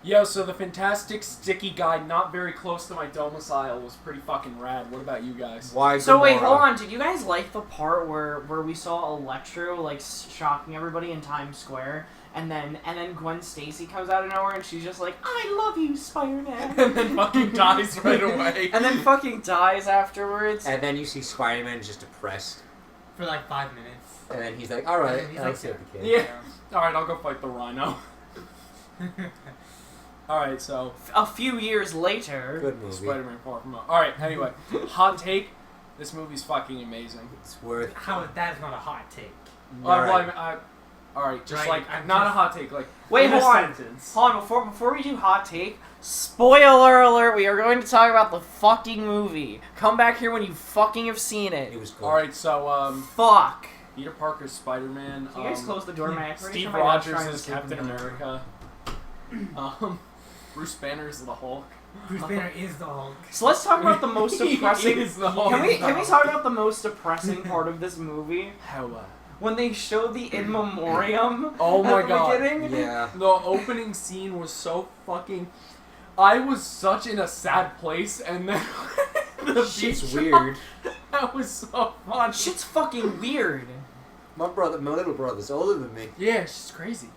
Yo, so the fantastic sticky guy not very close to my domicile was pretty fucking rad. What about you guys? Why? So wait, hold on. Did you guys like the part where we saw Electro like shocking everybody in Times Square, and then Gwen Stacy comes out of nowhere and she's just like, "I love you, Spider-Man," and then fucking dies right away. And then fucking dies afterwards. And then you see Spider-Man just depressed. For like 5 minutes. And then he's like, alright, He's I'll like, save the kid. Yeah. Alright, I'll go fight the Rhino. Alright, so... A few years later... Good movie. Spider-Man Far From Home. Alright, anyway. Hot take. This movie's fucking amazing. It's worth... That is not a hot take. Alright, just Right, like, not a hot take, like... Wait, in a hold on. sentence. Hold on, before we do hot take, spoiler alert, we are going to talk about the fucking movie. Come back here when you fucking have seen it. It was good. Alright, so, Fuck. Peter Parker's Spider-Man. Can you guys close the door, man? Steve Rogers is Captain America. Bruce Banner is the Hulk. Bruce Banner is the Hulk. So let's talk about the most depressing... He is the Hulk. Can we talk about the most depressing part of this movie? How, When they showed the In Memoriam Oh my at the god. beginning? Yeah. The opening scene was so fucking... I was such in a sad place, and then... the Shit's beat weird. That was so fun. Shit's fucking weird. My little brother's older than me. Yeah, she's crazy.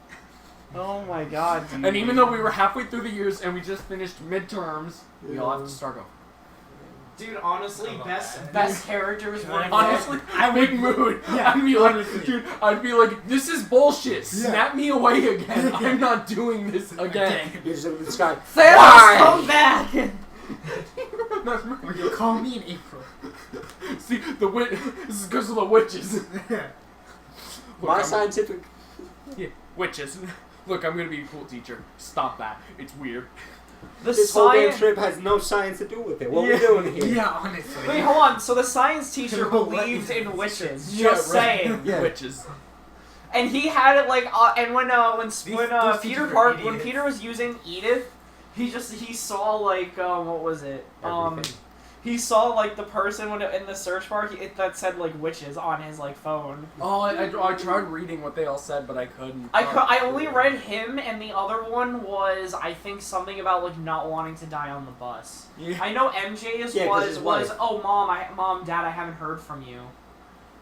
Oh my god, dude. And even though we were halfway through the years and we just finished midterms, we all have to start over. Dude, honestly, best characters were... Honestly, big mood. Yeah, I'd be like, dude, this is bullshit. Snap me away again. I'm not doing this again. You just look at this guy. Thanos, come back! Or you'll call me in April. See, this is because of the witches. My scientific... Yeah, witches. Look, I'm gonna be a cool teacher. Stop that. It's weird. This whole damn trip has no science to do with it. What are we doing here? Yeah, honestly. Wait, hold on. So the science teacher No, believed in witches. Yeah, Just right. saying. Yeah. Witches. And he had it like, and when those Peter teachers Park, are when idiots. Peter was using Edith, he saw like, what was it? Everything. He saw like the person in the search bar that said like witches on his like phone. Oh, I tried reading what they all said, but I couldn't. I only read him, and the other one was I think something about like not wanting to die on the bus. Yeah. I know MJ's Yeah, 'cause his was wife. oh mom, dad, I haven't heard from you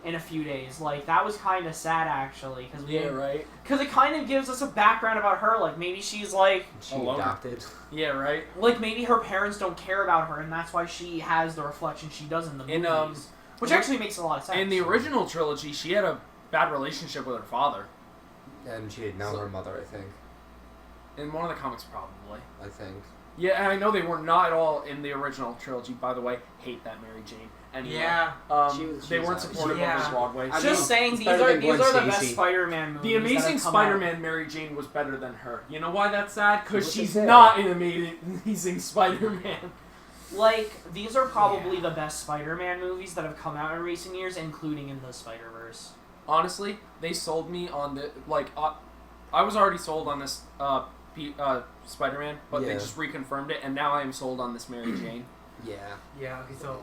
in a few days. Like that was kind of sad actually, Yeah, right. Because it kind of gives us a background about her. Like maybe she's like She Alone. adopted. Yeah, right. like maybe her parents don't care about her, and that's why she has the reflection she does in the movies. In, which actually makes a lot of sense. In the original trilogy, she had a bad relationship with her father. And she didn't know her mother, I think. In one of the comics, probably. I think. Yeah, and I know they were not at all in the original trilogy, by the way. Hate that Mary Jane. Anyway, Yeah. they weren't supportive of Yeah. the Broadway. I mean, Just saying, it's these better are than Gwen the best Stacy. Spider-Man movies. The Amazing that have come Spider-Man Mary Jane was better than her. You know why that's sad? Because What's she's it say? not an Amazing Spider-Man. out. Like these are probably the best Spider-Man movies that have come out in recent years, including in the Spider-Verse. Honestly, they sold me on the I was already sold on this Spider-Man, but they Yeah. just reconfirmed it, and now I am sold on this Mary Jane. Yeah. Yeah, okay, so...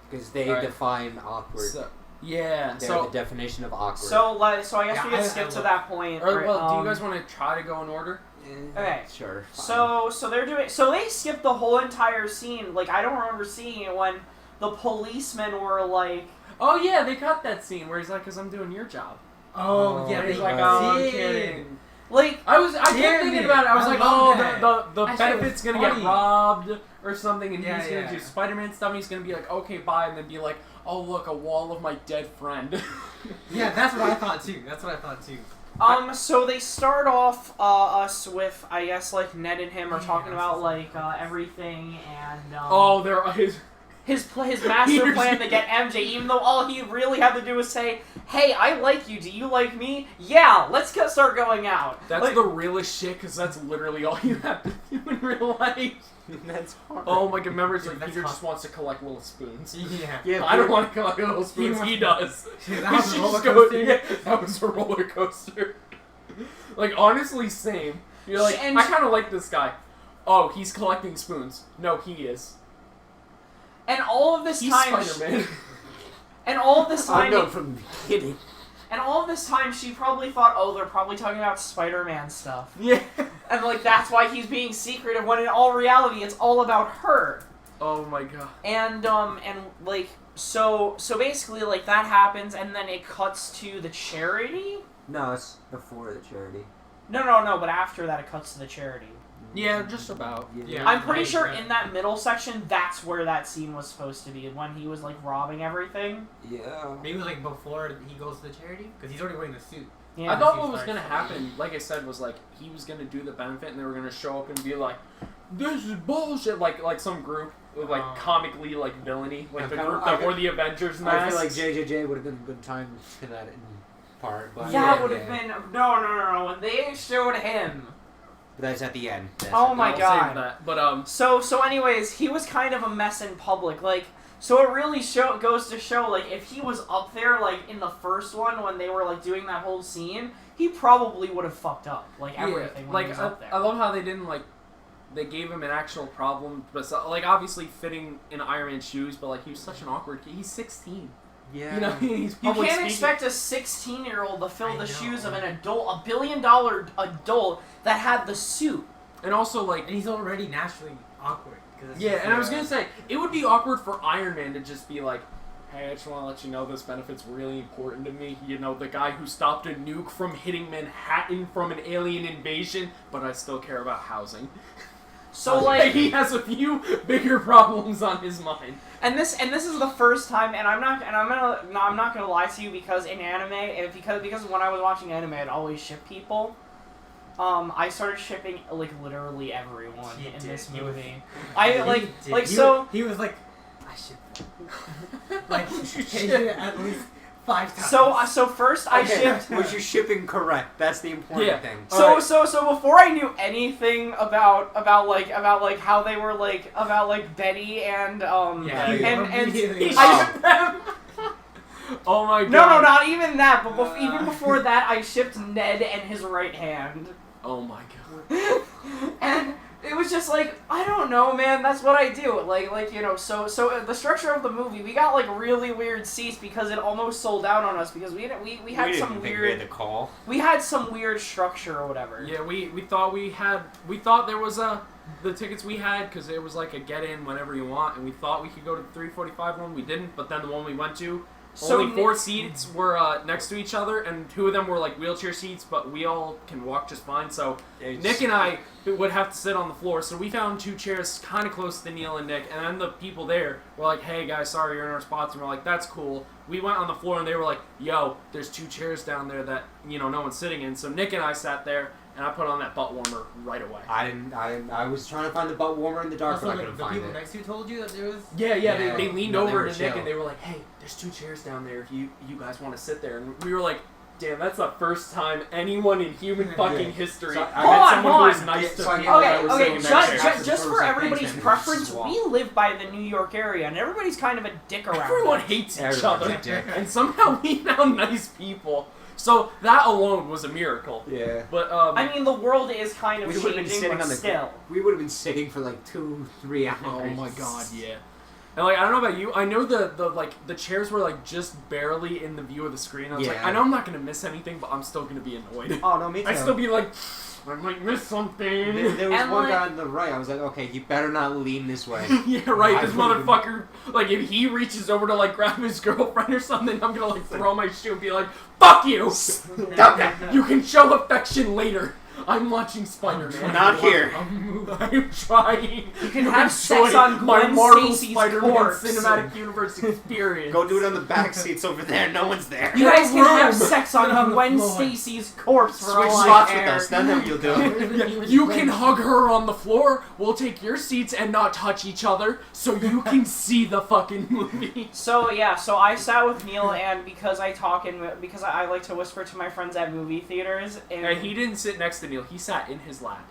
Because they Alright. define awkward. So, yeah. They're So, the definition of awkward. So I guess Yeah, we can I skip to love- that point. or, right, well, do you guys want to try to go in order? Okay. Sure. Fine. So they skipped the whole entire scene. Like I don't remember seeing it when the policemen were like. Oh yeah, they cut that scene where he's like, "Cause I'm doing your job." Oh, yeah, Oh, they He's like, right. "Oh, I'm did. kidding." Like I kept Damn thinking it. about it. I was I like, love "Oh, that. the That shit benefit's was gonna get funny. robbed or something," and Yeah, he's gonna yeah. do Spider-Man stuff. And he's gonna be like, "Okay, bye," and then be like, "Oh, look, a wall of my dead friend." Yeah, that's what I thought too. So they start off us with I guess like Ned and him are talking about like everything and Oh, there his master plan to get MJ, even though all he really had to do was say, "Hey, I like you. Do you like me? Yeah, let's start going out." That's like, the realest shit, because that's literally all you have to do in real life. That's hard. Oh my god, remember, it's Yeah, like that's Peter hard. just wants to collect little spoons. Yeah. Yeah, I don't want to collect little spoons, wants he to- does. Shit, that was a She roller just goes- coaster. yeah, that was a roller coaster. Like, honestly, same. You're like, And- I kind of like this guy. Oh, he's collecting spoons. No, he is. and all of this He's time, Spider-Man. and all of this I time, know from the beginning. and all of this time, she probably thought, "Oh, they're probably talking about Spider-Man stuff." Yeah. And, like, that's why he's being secretive, when in all reality, it's all about her. Oh my god. And like, so basically, like, that happens, and then it cuts to the charity? No, it's before the charity. No, but after that, it cuts to the charity. Yeah, just about. Yeah. I'm pretty sure in that middle section, that's where that scene was supposed to be, when he was, like, robbing everything. Yeah. Maybe it was like before he goes to the charity? Because he's already wearing the suit. Yeah. I thought what was gonna happen, like I said, was like he was gonna do the benefit, and they were gonna show up and be like, "This is bullshit," like some group with like comically like villainy, like the group that wore the Avengers masks. I feel like JJJ would have been a good time to that part. But Yeah, it would have been no. When they showed him. But that's at the end. Oh my I'll god. save that. But So anyways, he was kind of a mess in public, like. So it really goes to show, like, if he was up there, like, in the first one when they were, like, doing that whole scene, he probably would have fucked up, like, everything when he was up there. I love how they didn't, like, they gave him an actual problem, but, so, like, obviously fitting in Iron Man's shoes, but, like, he was such an awkward kid. He's 16. Yeah. You know, he's You public can't speaking. expect a 16-year-old to fill the shoes of an adult, $1 billion adult that had the suit. And also, like... And he's already naturally awkward. Yeah, and I was gonna say, it would be awkward for Iron Man to just be like, hey, I just want to let you know this benefit's really important to me. You know, the guy who stopped a nuke from hitting Manhattan from an alien invasion, but I still care about housing. So, like... he has a few bigger problems on his mind. And this is the first time, and I'm not gonna lie to you, because in anime, because when I was watching anime, I'd always ship people. I started shipping, like, literally everyone in this movie. He was like, I shipped them. Like, he did it at least 5 times. So first I shipped... Was you shipping correct? That's the important thing. So before I knew anything about how they were, like, about Betty and I shipped them. Oh my god. No, not even that. But even before that, I shipped Ned and his right hand. Oh my god. And it was just like, I don't know, man. That's what I do. Like you know. So the structure of the movie, we got like really weird seats because it almost sold out on us because we had some weird. We had some weird structure or whatever. Yeah, we thought there was the tickets we had because it was like a get in whenever you want, and we thought we could go to the 345 one. We didn't, but then the one we went to. Only 4 seats were next to each other, and 2 of them were like wheelchair seats, but we all can walk just fine. So Nick and I would have to sit on the floor. So we found 2 chairs kind of close to Neel and Nick, and then the people there were like, "Hey guys, sorry you're in our spots," and we're like, "That's cool." We went on the floor, and they were like, "Yo, there's 2 chairs down there that no one's sitting in." So Nick and I sat there, and I put on that butt warmer right away. I was trying to find the butt warmer in the dark, but I couldn't find it. The people next to you told you that there was... Yeah, they leaned over to Nick, chill. and they were like, "Hey, there's 2 chairs down there if you guys want to sit there." And we were like, damn, that's the first time anyone in human fucking history had someone who was nice to me. Okay, just for everybody's preference, we live by the New York area, and everybody's kind of a dick around. Everyone hates each other, and somehow we found nice people. So that alone was a miracle. Yeah. But I mean, the world is kind of changing, but still. We would have been sitting for like 2-3 hours. Oh my god, yeah. And like, I don't know about you, I know the chairs were like just barely in the view of the screen. I was like, I know I'm not gonna miss anything, but I'm still gonna be annoyed. Oh no, me too. I'd still be like, I might miss something. There was one guy on the right. I was like, okay, you better not lean this way. Yeah, right. This motherfucker, like, if he reaches over to like grab his girlfriend or something, I'm gonna like throw my shoe and be like, "Fuck you! You can show affection later. I'm watching Spiderman. Not here. I'm trying. You can have sex on Gwen Stacy's Spider-Man corpse. Cinematic Universe experience. Go do it on the back seats over there. No one's there. You guys can have sex on Gwen Stacy's corpse for Switch all spots I with care. us. That's what you'll do. You can hug her on the floor. We'll take your seats and not touch each other, so you can see the fucking movie. So yeah, so I sat with Neel, and because I like to whisper to my friends at movie theaters, and he didn't sit next to Neel. He sat in his lap.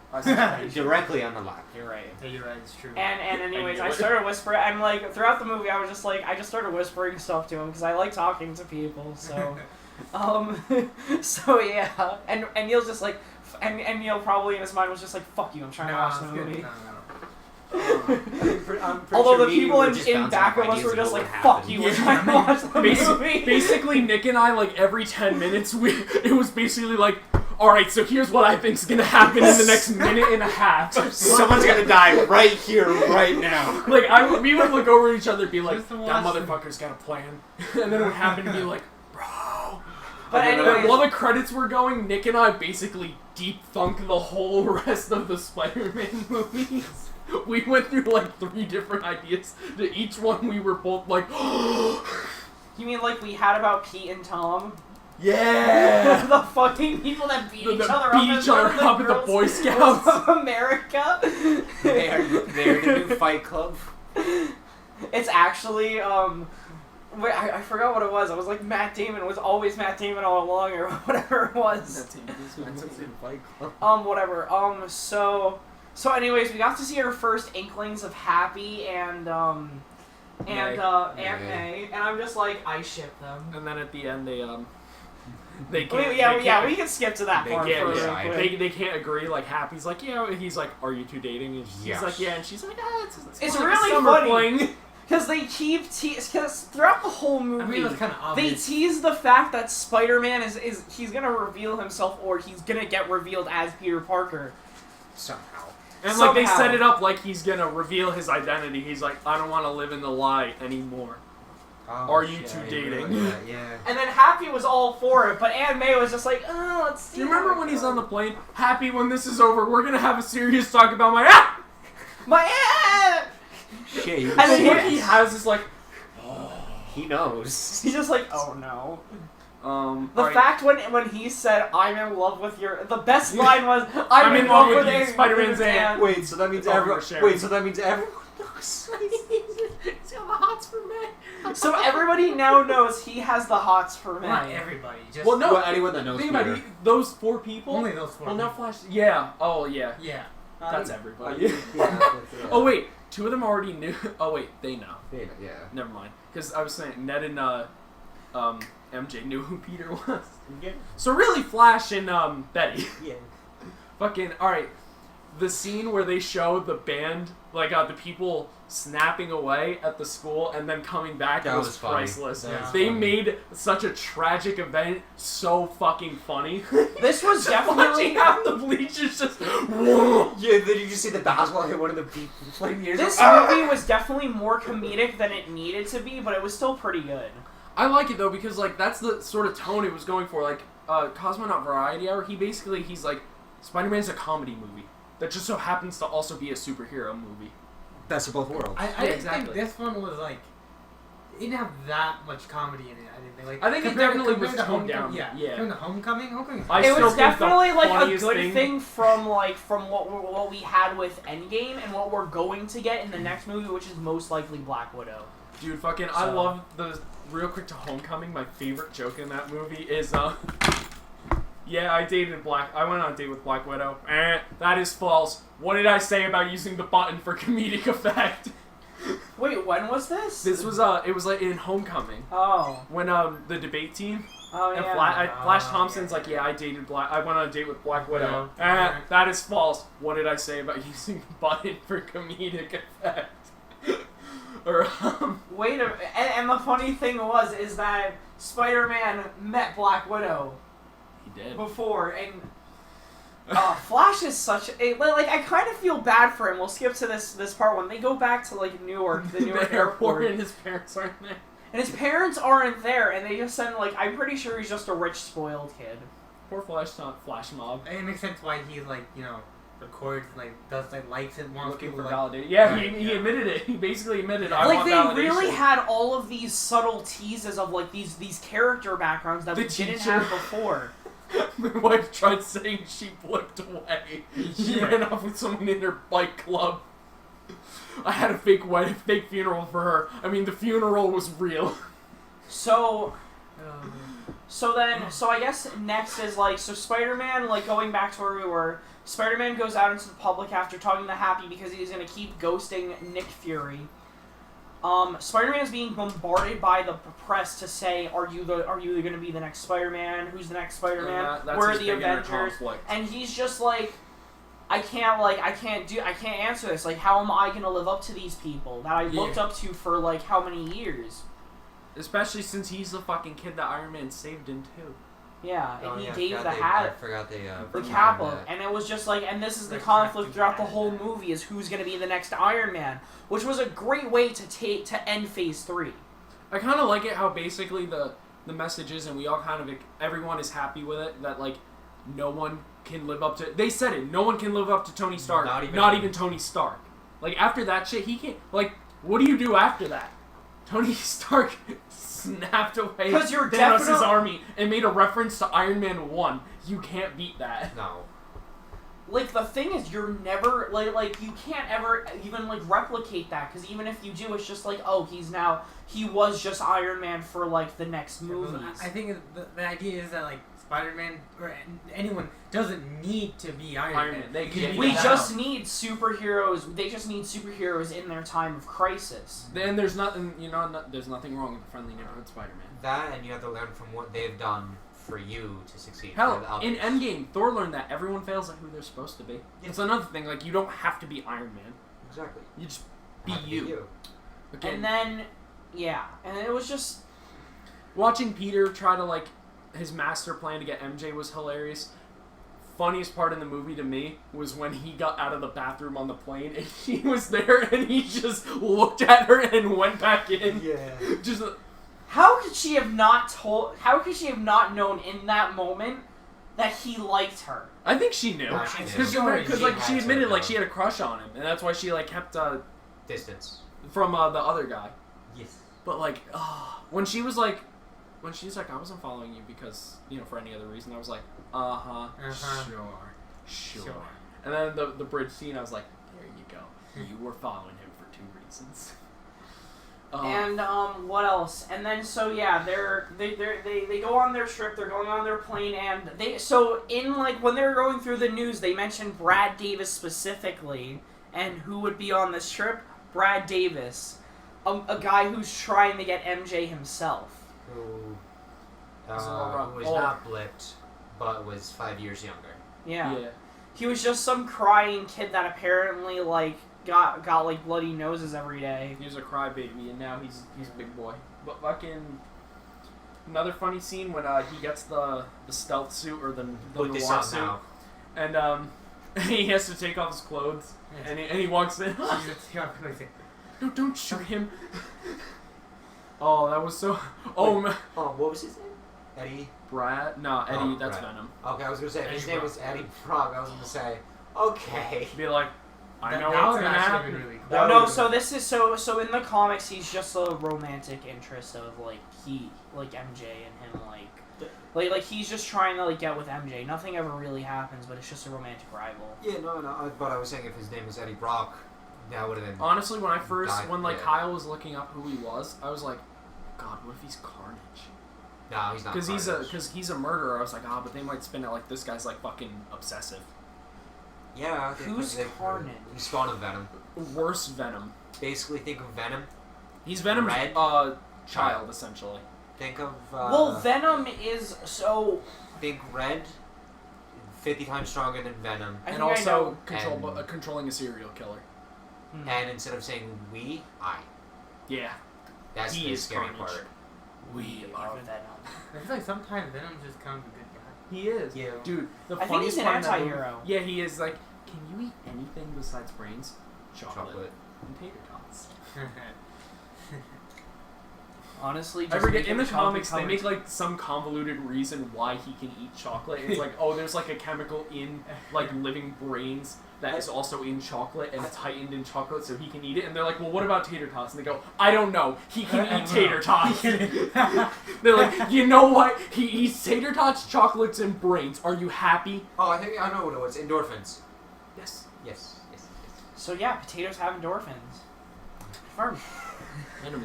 Directly on the lap. You're right. Yeah, you're right. It's true. And anyways, I started whispering. I'm like, throughout the movie, I was just like, I just started whispering stuff to him because I like talking to people. So, so yeah. And Neil's just like, and Neel probably in his mind was just like, "Fuck you, I'm trying to watch the movie." Although the people in back of us were just like, "Fuck you, we're trying to watch the movie." Basically, Nick and I, like, every 10 minutes, it was basically like, alright, so here's what I think's gonna happen in the next minute and a half. Someone's gonna die right here, right now. Like, we would look over at each other and be like, that motherfucker's got a plan. And then it would happen and be like, bro. But anyway, while the credits were going, Nick and I basically deep-thunked the whole rest of the Spider-Man movies. We went through like 3 different ideas. To each one we were both like, you mean like we had about Pete and Tom? Yeah! The fucking people that beat each other up at the Boy Scouts of America. They're the new Fight Club. It's actually, wait, I forgot what it was. I was like, Matt Damon was always Matt Damon all along, or whatever it was. Fight Club. Whatever. So anyways, we got to see our first inklings of Happy and Aunt May, and I'm just like, I ship them. And then at the end, they we can skip to that part. They can't agree. Like Happy's like, yeah. He's like, are you two dating? And she's like, yeah. And she's like, it's really funny because they keep because throughout the whole movie, I mean, it was kind of obvious. They tease the fact that Spider-Man is he's gonna reveal himself or he's gonna get revealed as Peter Parker somehow. And like they set it up like he's gonna reveal his identity. He's like, I don't want to live in the lie anymore. Are you two dating? Yeah. And then Happy was all for it, but Aunt May was just like, oh, let's see. Do you remember when he's on the plane? Happy, when this is over, we're gonna have a serious talk about my aunt! My aunt! Shit, and then what he has is like, he knows. He's just like, oh no. The fact when he said, I'm in love with your... The best line was, I'm in love with Spider-Man's aunt. Wait, so that means everyone... Wait, so that means everyone knows. He's got the hots for me. So everybody now knows he has the hots for me. Not everybody. Just anyone that knows Peter. Those 4 people? Only those 4 Well, now Flash... Yeah. Oh, yeah. Yeah. That's everybody. Yeah. Oh, wait. 2 of them already knew... Oh, wait. They know. Yeah. Never mind. Because I was saying, Ned and MJ knew who Peter was. Yeah. So really, Flash and Betty. Yeah. Fucking... Alright. The scene where they show the band, like, the people snapping away at the school and then coming back was priceless. They made such a tragic event so fucking funny. This was definitely... Watching half the bleachers just... Yeah, then you just see the basketball hit one of the flaming years. This movie was definitely more comedic than it needed to be, but it was still pretty good. I like it, though, because, like, that's the sort of tone it was going for. Like, Cosmonaut Variety Hour, he's like, Spider-Man's a comedy movie that just so happens to also be a superhero movie. Best of both worlds. I didn't think this one was, like, it didn't have that much comedy in it. I didn't think, like... I think it definitely was toned down. Yeah. Compared to Homecoming it was definitely, like, a good thing from what we had with Endgame and what we're going to get in the next movie, which is most likely Black Widow. Dude, fucking, I love the... Real quick to Homecoming, my favorite joke in that movie is, yeah, I went on a date with Black Widow. That is false. What did I say about using the button for comedic effect? Wait, when was this? This was, it was, like, in Homecoming. Oh. When, the debate team... Oh, yeah. And Flash Thompson's like, yeah, I went on a date with Black Widow. That is false. What did I say about using the button for comedic effect? Wait a minute. And the funny thing is that Spider-Man met Black Widow. He did. Before, and Flash is such a... Like, I kind of feel bad for him. We'll skip to this part when they go back to, like, Newark, the Newark airport. And his parents aren't there. And his parents aren't there, and they just send, like, I'm pretty sure he's just a rich, spoiled kid. Poor Flash mob. It makes sense why he, like, you know... records, like, does, like, likes it, wants looking people for to, like... validation. Yeah, he admitted it. He basically admitted, I want validation. Like, they really had all of these subtle teases of, like, these character backgrounds that we didn't have before. My wife tried saying she blipped away. She ran off with someone in her bike club. I had a fake funeral for her. I mean, the funeral was real. So I guess next is, like, so Spider-Man, like, going back to where we were... Spider-Man goes out into the public after talking to Happy because he's going to keep ghosting Nick Fury. Spider-Man is being bombarded by the press to say, are you going to be the next Spider-Man? Who's the next Spider-Man? Where are the Avengers? And he's just like, I can't answer this. Like, how am I going to live up to these people that I looked up to for, like, how many years? Especially since he's the fucking kid that Iron Man saved in 2. Yeah, and he gave the I hat. forgot they. The cap of, and it was just like, and this is the conflict throughout the whole movie is who's going to be the next Iron Man, which was a great way to end Phase 3. I kind of like it how basically the message is, and we all kind of, everyone is happy with it, that like no one can live up to, they said it, no one can live up to Tony Stark, not even Tony Stark. Like after that shit, he can't, like, what do you do after that? Tony Stark snapped away Thanos' army and made a reference to Iron Man 1. You can't beat that. No. Like, the thing is, you're never, like you can't ever even, like, replicate that, because even if you do, it's just like, oh, he was just Iron Man for, like, the next movies. I think the idea is that, like, Spider-Man, or anyone, doesn't need to be Iron Man. They can we just need superheroes, they just need superheroes in their time of crisis. Then there's nothing, there's nothing wrong with the friendly neighborhood Spider-Man. That, and you have to learn from what they've done for you to succeed. Hell, in Endgame, Thor learned that everyone fails at who they're supposed to be. Yeah. It's another thing, like, you don't have to be Iron Man. Exactly. You just be you. Again, and then, yeah, and it was just... Watching Peter try to, like, his master plan to get MJ was hilarious. Funniest part in the movie to me was when he got out of the bathroom on the plane and he was there and he just looked at her and went back in. Yeah. Just... How could she have not known in that moment that he liked her? I think she knew. Because like she admitted like she had a crush on him, and that's why she like kept distance from the other guy. Yes. But like, when she's like, I wasn't following you because for any other reason, I was like, sure. And then the bridge scene, I was like, there you go. You were following him for 2 reasons. And what else? And then they go on their trip. They're going on their plane, and when they were going through the news, they mentioned Brad Davis specifically, and who would be on this trip? Brad Davis, a guy who's trying to get MJ himself. Who was not blipped, but was 5 years younger. Yeah. He was just some crying kid that apparently like. Got like bloody noses every day. He was a crybaby, and now he's big boy. But fucking another funny scene when he gets the stealth suit or the noir suit, now. And he has to take off his clothes, and he walks in. No, don't shoot him. Oh, that was so. Oh, man. What was his name? Eddie. Brad? No, Eddie. That's Brad. Venom. Okay, I was gonna say if his name was Eddie Brock. I was gonna say okay. Be like. I know what's gonna happen. Really cool. No, so this is so in the comics he's just a romantic interest of like MJ and him like he's just trying to like get with MJ. Nothing ever really happens, but it's just a romantic rival. Yeah, no, but I was saying if his name was Eddie Brock, that would have been. Honestly, when Kyle was looking up who he was, I was like, God, what if he's Carnage? No, he's not. Because he's a murderer. I was like, but they might spin it like this guy's like fucking obsessive. Yeah. Who's Carnage? He's Spawn of Venom. Worse Venom. Basically, think of Venom. He's Venom's child, essentially. Think of... well, Venom is so... Think Red, 50 times stronger than Venom. And also controlling a serial killer. And instead of saying we, I. Yeah. That's the scary part. We are Venom. I feel like sometimes Venom just comes a good guy. He is. Yeah. Dude, the I funniest think he's an part anti-hero. Yeah, he is. Like, can you eat anything besides brains? Chocolate. And tater tots. Honestly, I forget, in the comics, they make, like, some convoluted reason why he can eat chocolate. It's like, there's, like, a chemical in, like, living brains that is also in chocolate, and it's heightened in chocolate, so he can eat it. And they're like, well, what about tater tots? And they go, I don't know. He can eat tater tots. They're like, you know what? He eats tater tots, chocolates, and brains. Are you happy? Oh, I think I know what it was. Endorphins. Yes. So, yeah, potatoes have endorphins. Confirmed.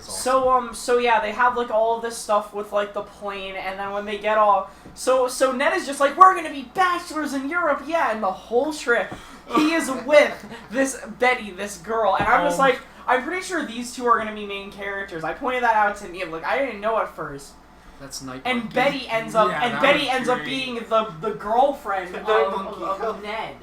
So yeah, they have like all of this stuff with like the plane, and then when they get so Ned is just like, we're gonna be bachelors in Europe, yeah, and the whole trip he is with this Betty, this girl, and I'm just like, I'm pretty sure these two are gonna be main characters. I pointed that out to Neel, like I didn't know at first. That's Night And Monkey. Betty ends up being the girlfriend of Ned.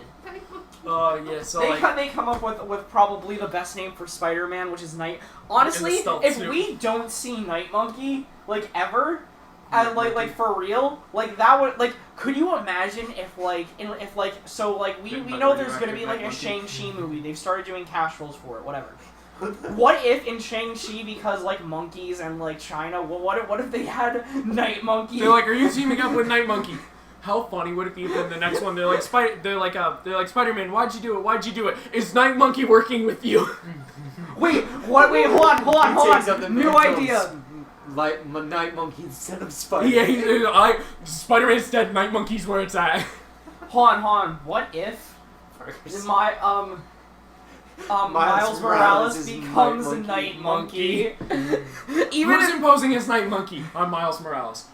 Oh yeah, so they come up with probably the best name for Spider-Man, which is Night. Honestly, if we don't see Night Monkey like ever, And like for real, like that would like. Could you imagine if we know there's gonna be like a Shang-Chi movie. They've started doing cash rolls for it, whatever. What if in Shang-Chi, because like monkeys and like China, well, what if they had Night Monkey? They're like, are you teaming up with Night Monkey? How funny would it be if in the next one they're like Spider-Man, why'd you do it? Why'd you do it? Is Night Monkey working with you? Wait, what? Wait, hold on. New idea. Like Night Monkey instead of Spider. Yeah, Spider-Man's dead. Night Monkey's where it's at. Hold on. What if Miles Morales becomes a Night Monkey? Who's imposing as Night Monkey on Miles Morales?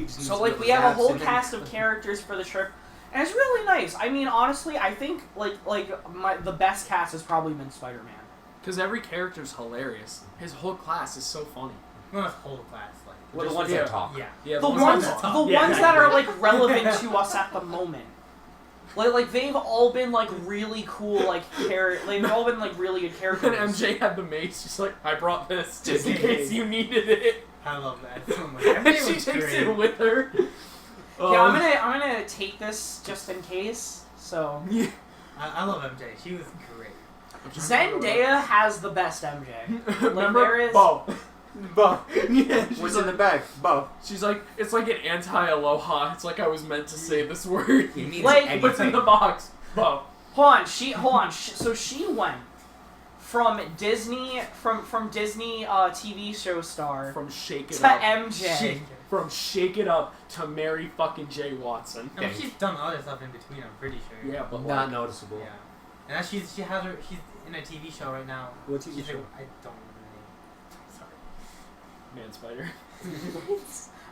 So like we have a whole cast of characters for the trip. And it's really nice. I mean, honestly, I think the best cast has probably been Spider-Man. Because every character's hilarious. His whole class is so funny. Not his whole class, like well, the ones that talk. Yeah. The ones that are like relevant to us at the moment. Like they've all been like really cool they've all been like really good characters. And MJ had the mace. She's like, I brought this just in case you needed it. I love that so much. And she takes it with her. Yeah, I'm gonna take this just in case. So yeah. I love MJ. She was great. Zendaya has the best MJ. Remember? Bo. Yeah. What's in the bag? Bo. She's like, it's like an anti-aloha. It's like I was meant to say this word. It means like, what's in the box? Bo. Hold on. So she went from Disney TV show star from Shake It to Up MJ. From Shake It Up to Mary fucking J. Watson. I mean, she's done other stuff in between. I'm pretty sure. Yeah, but not noticeable. Yeah, and now she's in a TV show right now. What TV show? I don't remember the name. Sorry. Man Spider.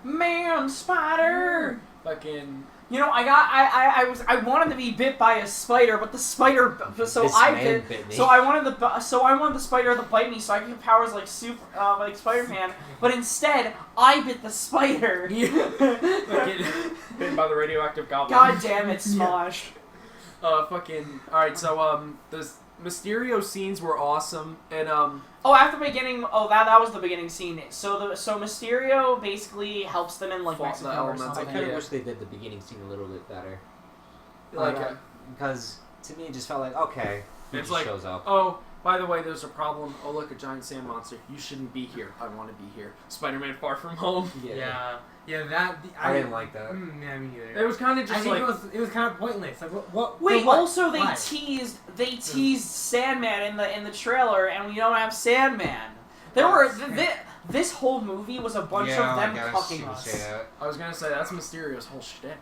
Man Spider. Fucking. You know, I wanted to be bit by a spider, but the spider. So I wanted the spider to bite me, so I could get powers like like Spider-Man. But instead, I bit the spider. Bitten by the radioactive goblin. God damn it, Smosh. Fucking. All right, so the Mysterio scenes were awesome, and at the beginning, that was the beginning scene. So Mysterio basically helps them in like Mexico or something. I kind of wish they did the beginning scene a little bit better. Because to me it just felt like okay, he it's just like shows up. Oh, by the way, there's a problem. Oh look, a giant sand monster. You shouldn't be here. I want to be here. Spider-Man Far From Home. Yeah. I didn't like that. Yeah, me either. It was kind of just it was kind of pointless. Like what? Wait, what? also they teased Sandman in the trailer, and we don't have Sandman. This whole movie was a bunch of them cucking us. I was gonna say that's Mysterio's whole shtick.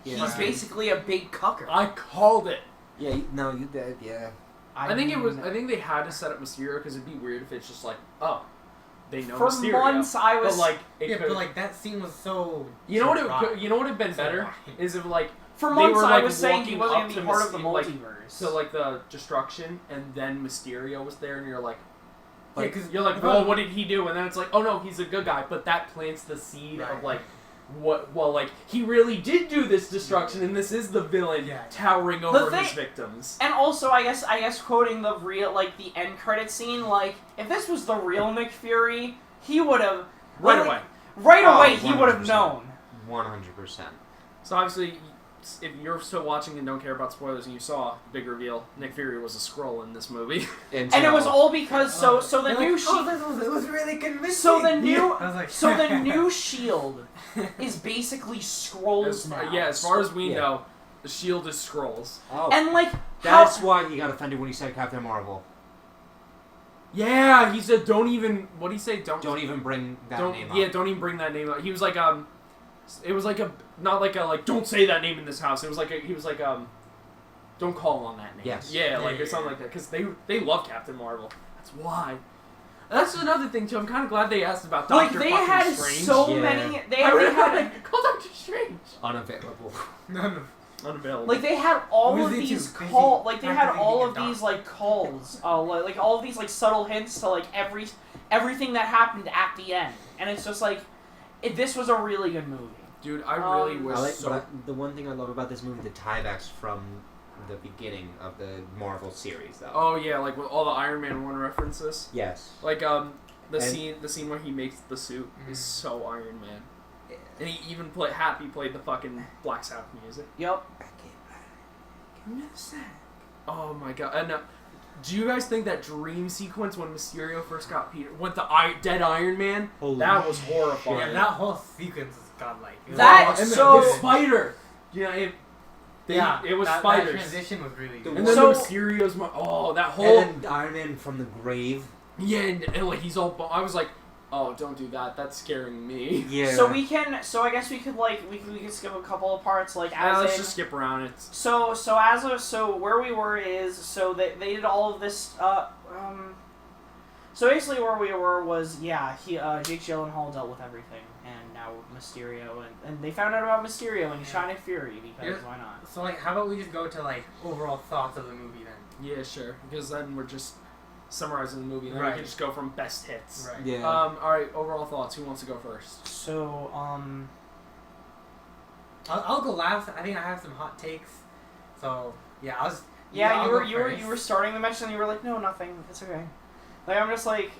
Yeah. He's basically a big cucker. I called it. Yeah, no, you did. Yeah. I think they had to set up Mysterio because it'd be weird if it's just like, oh, they know for Mysterio. Months I was but like that scene was so. You know what would have been better is if like for months were, I was saying he wasn't up gonna be to part of the multiverse. So like the destruction, and then Mysterio was there, and you're like you're like, well, what did he do? And then it's like, oh no, he's a good guy, but that plants the seed of like. Like he really did do this destruction, and this is the villain towering over his victims. And also, I guess quoting the end credit scene, like if this was the real Nick Fury, he would have right away he would have known. 100%. So obviously, if you're still watching and don't care about spoilers, and you saw big reveal, Nick Fury was a Skrull in this movie, and it was all because it was really convincing. So the new Shield is basically Skrulls now. Yeah, as far as we know, the Shield is Skrulls. Oh. And that's why he got offended when he said Captain Marvel. Yeah, he said, "Don't even." What did he say? Don't even bring that name up. Yeah, don't even bring that name up. He was like, it was like not like a don't say that name in this house. It was like he was like don't call on that name. Yes. Yeah, or something like that, because they love Captain Marvel. That's why. That's another thing too. I'm kind of glad they asked about Doctor Strange. Strange. They had so many. They had call Doctor Strange. Unavailable. Unavailable. Like they had all of these calls. Like they had all of these calls. Like all of these subtle hints to everything that happened at the end, and it's just this was a really good movie. Dude, I really wish. But the one thing I love about this movie, the tiebacks from the beginning of the Marvel series, though. Oh yeah, like with all the Iron Man 1 references. Yes. Like the scene where he makes the suit is so Iron Man. And he even played the fucking Black Sabbath music. Yep. Oh my god. And do you guys think that dream sequence when Mysterio first got Peter went to Dead Iron Man? That was horrifying. Yeah, that whole sequence is godlike. The spider. Yeah, it was spiders. That transition was really good. And then Mysterio's that whole and then Iron Man from the grave. Yeah, and like he's all. I was like, oh, don't do that. That's scaring me. Yeah. So we can. So I guess we could we could skip a couple of parts like as. Let's just skip around it. So where we were is they did all of this. So basically where we were was Jake Gyllenhaal dealt with everything, and now Mysterio and they found out about Mysterio and he shot Nick Fury because why not? So how about we just go to overall thoughts of the movie then? Yeah, sure. Because then we're just summarizing the movie, and then we can just go from best hits. Right. Yeah. Alright, overall thoughts. Who wants to go first? So, I'll go last. I think I have some hot takes. So, yeah, you were starting the mention and you were like, no, nothing. It's okay. Like, I'm just like,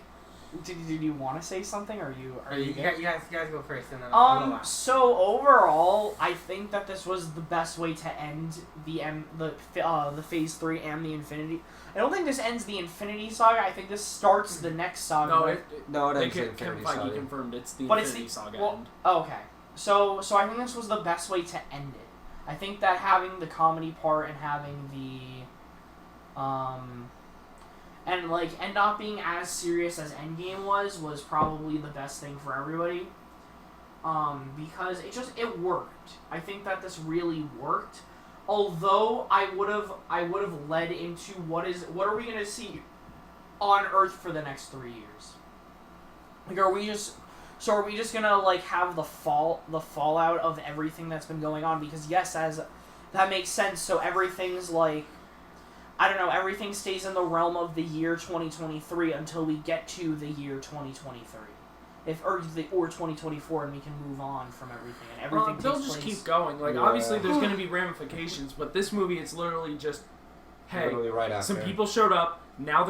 did you want to say something, or are you you guys go first, and then I'll go last. So overall, I think that this was the best way to end the Phase 3 and the Infinity. I don't think this ends the Infinity Saga. I think this starts the next saga. No, it ends the Infinity Saga. Feige confirmed it's the Infinity Saga end. Okay. So I think this was the best way to end it. I think that having the comedy part and having the and not being as serious as Endgame was probably the best thing for everybody. Because it worked. I think that this really worked. Although I would have led into what are we gonna see on Earth for the next 3 years? Like, are we just gonna have the fallout of everything that's been going on? Because yes, as that makes sense. So everything's everything stays in the realm of the year 2023 until we get to the year 2023. Or 2024, and we can move on from everything, and everything they'll just keep going. Obviously, there's going to be ramifications, but this movie, it's literally just, hey, right after. Some people showed up. Now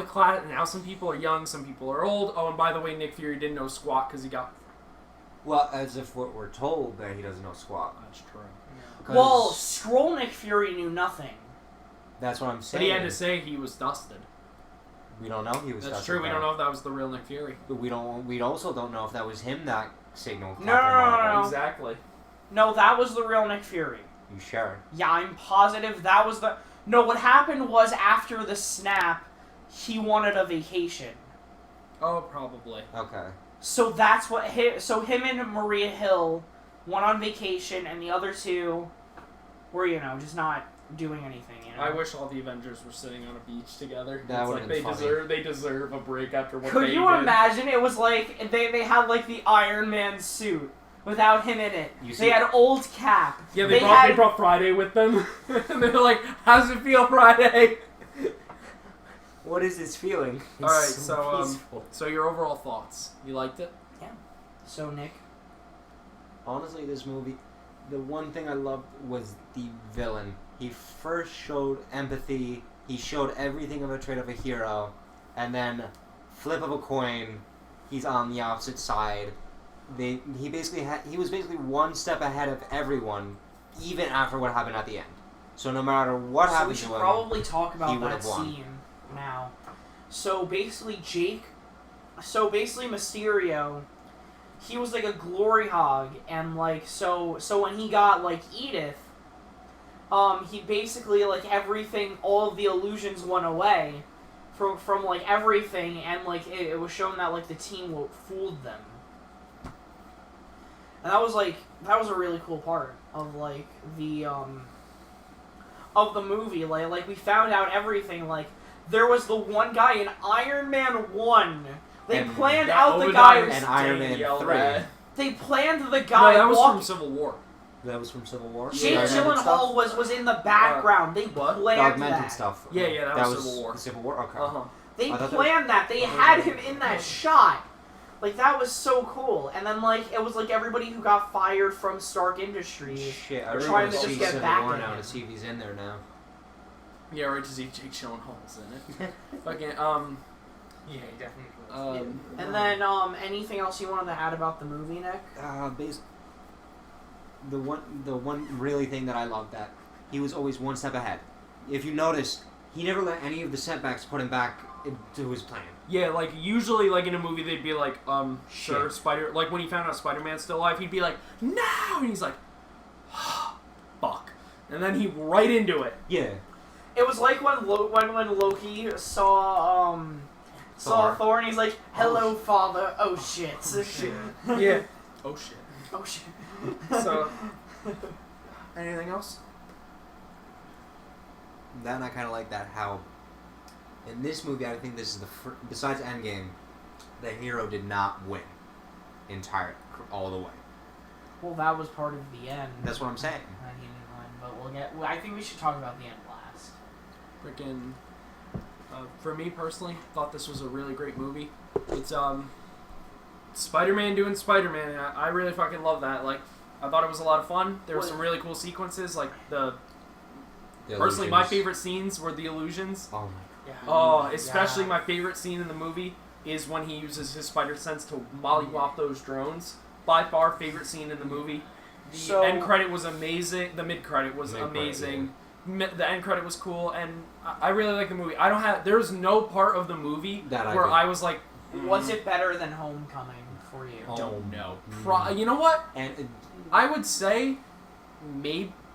some people are young, some people are old. Oh, and by the way, Nick Fury didn't know squat because he got. Well, as if we're told that he doesn't know squat. That's true. Yeah. Well, Skrull Nick Fury knew nothing. That's what I'm saying. But he had to say he was dusted. We don't know he was. That's true. We don't know if that was the real Nick Fury. But we also don't know if that was him that signaled. No. Exactly. No, that was the real Nick Fury. You sure? Yeah, I'm positive that was the. No, what happened was after the snap, he wanted a vacation. Oh, probably. Okay. So that's what. So him and Maria Hill went on vacation, and the other two were just not doing anything. I wish all the Avengers were sitting on a beach together. That would have been funny. They deserve a break after what Could they you did. imagine? It was like they had the Iron Man suit without him in it. They had old Cap. Yeah, they brought Friday with them. And they're like, "How's it feel, Friday?" What is this feeling? All right, so your overall thoughts. You liked it? Yeah. So Nick. Honestly, this movie, the one thing I loved was the villain. He first showed empathy. He showed everything of a trait of a hero, and then flip of a coin, he's on the opposite side. He was basically one step ahead of everyone, even after what happened at the end. So no matter what happened to him, we should probably talk about that won. scene now. So basically, Mysterio, he was like a glory hog, and so when he got Edith. He basically everything, all of the illusions went away from everything, and it was shown that the team fooled them, and that was a really cool part of the movie. We found out everything. There was the one guy in Iron Man 1. They planned out the guy and Iron Man 3. They planned the guy. No, that was from Civil War. That was from Civil War? Jake Gyllenhaal was in the background. They planned that. Stuff. Yeah, that was Civil War. Civil War? Okay. Uh-huh. They planned that. They had him in that shot. That was so cool. And then, it was everybody who got fired from Stark Industries. Shit, I were really trying want to to just see get Civil back War at now him. to see if he's in there now. Yeah, right. To see Jake showing holes in it. Fucking Yeah, he definitely was. And then anything else you wanted to add about the movie, Nick? The one really thing that I loved, that he was always one step ahead. If you notice, he never let any of the setbacks put him back into his plan. Yeah, like usually, like in a movie, they'd be like, sure, Shit. Like when he found out Spider-Man's still alive, he'd be like, no, and he's like, fuck, and then he right into it. Yeah. It was like when Loki saw Thor, and he's like, "Hello, father." Oh shit. Oh, shit. Yeah. Oh shit. Oh shit. So, anything else? Then I kind of like that how, in this movie, I think this is besides Endgame, the hero did not win all the way. Well, that was part of the end. That's what I'm saying. He didn't win, but I think we should talk about the end last. Freaking. For me personally, thought this was a really great movie. It's Spider-Man doing Spider-Man, and I really fucking love that. Like, I thought it was a lot of fun. There were some really cool sequences, like personally, my favorite scenes were the illusions. Oh my Yeah. Oh, especially my favorite scene in the movie is when he uses his spider sense to mollywop those drones. By far, favorite scene in the movie. The end credit was amazing. The mid credit was amazing. The end credit was cool, and I really like the movie. There's no part of the movie where I was like, was it better than Homecoming for you? Don't know. You know what? And I would say,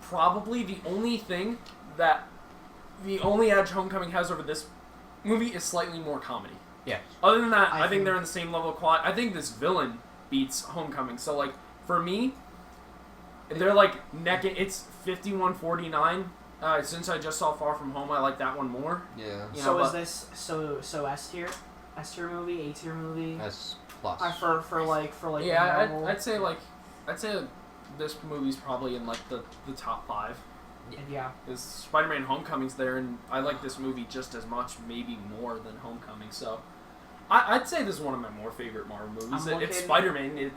probably the only edge Homecoming has over this movie is slightly more comedy. Yeah. Other than that, I think they're in the same level of quality. I think this villain beats Homecoming. So, like, for me, they're like it's 51-49. Since I just saw Far From Home, I like that one more. Yeah. Is this S tier? S tier movie? A tier movie? S plus. For like. Yeah, I'd say this movie's probably in like the top 5. Yeah. Because Spider-Man Homecoming's there, and I like this movie just as much, maybe more than Homecoming. So, I'd say this is one of my more favorite Marvel movies. It's Spider-Man.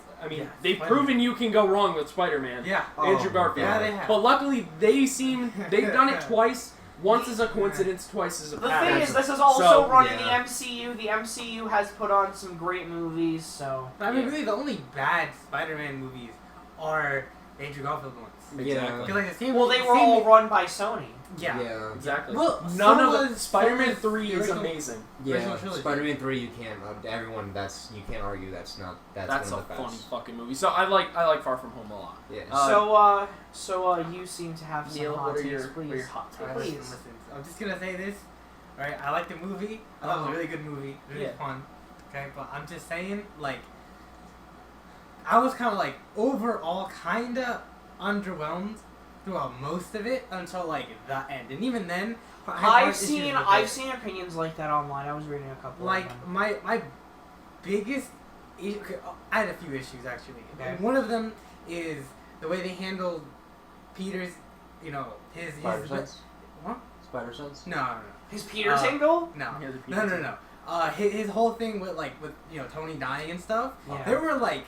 They've proven you can go wrong with Spider-Man. Yeah. Andrew Garfield. Yeah, they have. But luckily, they've done it twice. Once is a coincidence, twice is a pattern. The thing is, this is also running the MCU. The MCU has put on some great movies, so... I mean, really, the only bad Spider-Man movies are the Andrew Garfield ones. Exactly. Like they were all run by Sony. Yeah. Exactly. Well, none of Spider-Man 3 is amazing. Yeah. Spider-Man 3, you can't. Everyone, you can't argue that's not. That's one of the funny best. fucking movie. So I like Far From Home a lot. Yeah. So you seem to have some Neel, hot what are takes, your please. hot takes? Alright, Please. listen. I'm just gonna say this. Alright, I like the movie. I thought it was a really good movie. Really fun. Okay, but I'm just saying, like, I was kind of like overall kind of underwhelmed throughout most of it until like the end, and even then, I've seen opinions like that online. I was reading a couple. Like of them. my biggest, I had a few issues actually. Okay. One of them is the way they handled Peter's, his Spider sense. What? Spider sense. No. His Peter tingle? No. Yeah, the Peter tingle. His whole thing with Tony dying and stuff. Yeah. There were like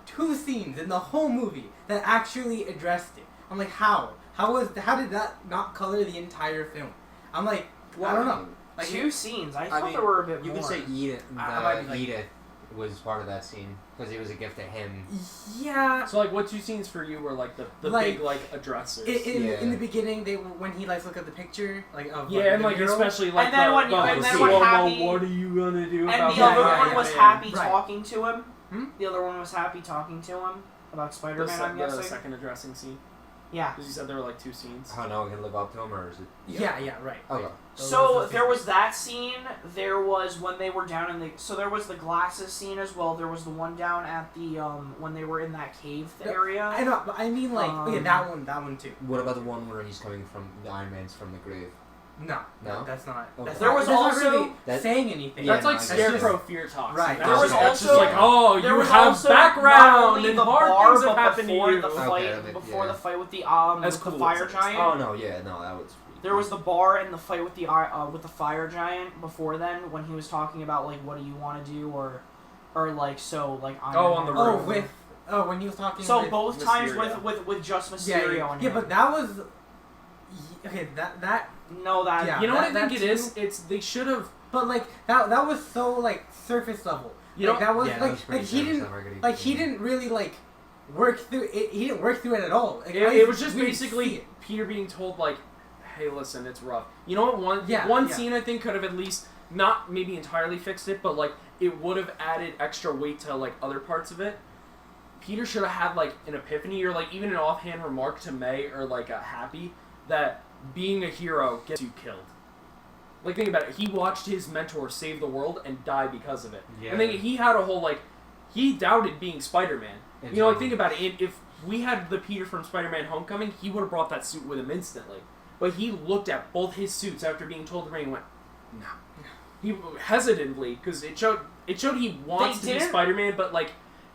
2 scenes in the whole movie that actually addressed it. I'm like, how? How did that not color the entire film? I'm like, I don't know. Like 2 scenes. I thought there were a bit more. You could say Edith. Like, Edith was part of that scene because it was a gift to him. Yeah. So like, what 2 scenes for you were like the big like addressers? In the beginning, when he like looked at the picture of and like especially like and then when Happy, what are you gonna do? And about the other that? one was Happy Right. talking to him. Hmm? The other one was Happy talking to him about Spider-Man. I'm The guessing. second addressing scene. Yeah. Because you said there were like 2 scenes. How Noah can live up to him, or is it? Yeah, right. Okay. So there was that scene. There was when they were down in the. So there was the glasses scene as well. There was the one down at the when they were in that cave area. I know, but I mean like that one too. What about the one where he's coming from the Iron Man's from the grave? No, No? that's not. Okay. That's There not, was that's not also- really saying anything. That's Yeah, like no, Scarecrow that's fear talks. Right. That's There was just also- like, oh, There you was have also not background only and the hard bar, things have but happened to before you. the fight, Okay, before yeah. the fight with the As with cool the fire as it is. giant. Oh no, yeah, no, that was. There was the bar and the fight with the fire giant before then when he was talking about like what do you want to do or like so like Iron on the Man. roof. When he was talking. So with both Mysterio. times with just Mysterio and yeah, him. but that was Okay, that. No, that. Yeah. You know what I that think it is? It's they should have. But like that was so like surface level. You know, that was yeah, that like was pretty he didn't surface level, like he didn't really like work through it. He didn't work through it at all. Like, it was just we didn't basically see it. Peter being told like, "Hey, listen, it's rough." You know what? Yeah, One yeah. scene I think could have at least not maybe entirely fixed it, but like it would have added extra weight to like other parts of it. Peter should have had like an epiphany or like even an offhand remark to May or like a Happy that being a hero gets you killed. Like think about it, he watched his mentor save the world and die because of it. Yeah. And then he had a whole like he doubted being Spider-Man. You know, like think about it. If we had the Peter from Spider-Man: Homecoming, he would have brought that suit with him instantly. But he looked at both his suits after being told to bring and went, no. He hesitantly because it showed he wants to be Spider-Man, but like,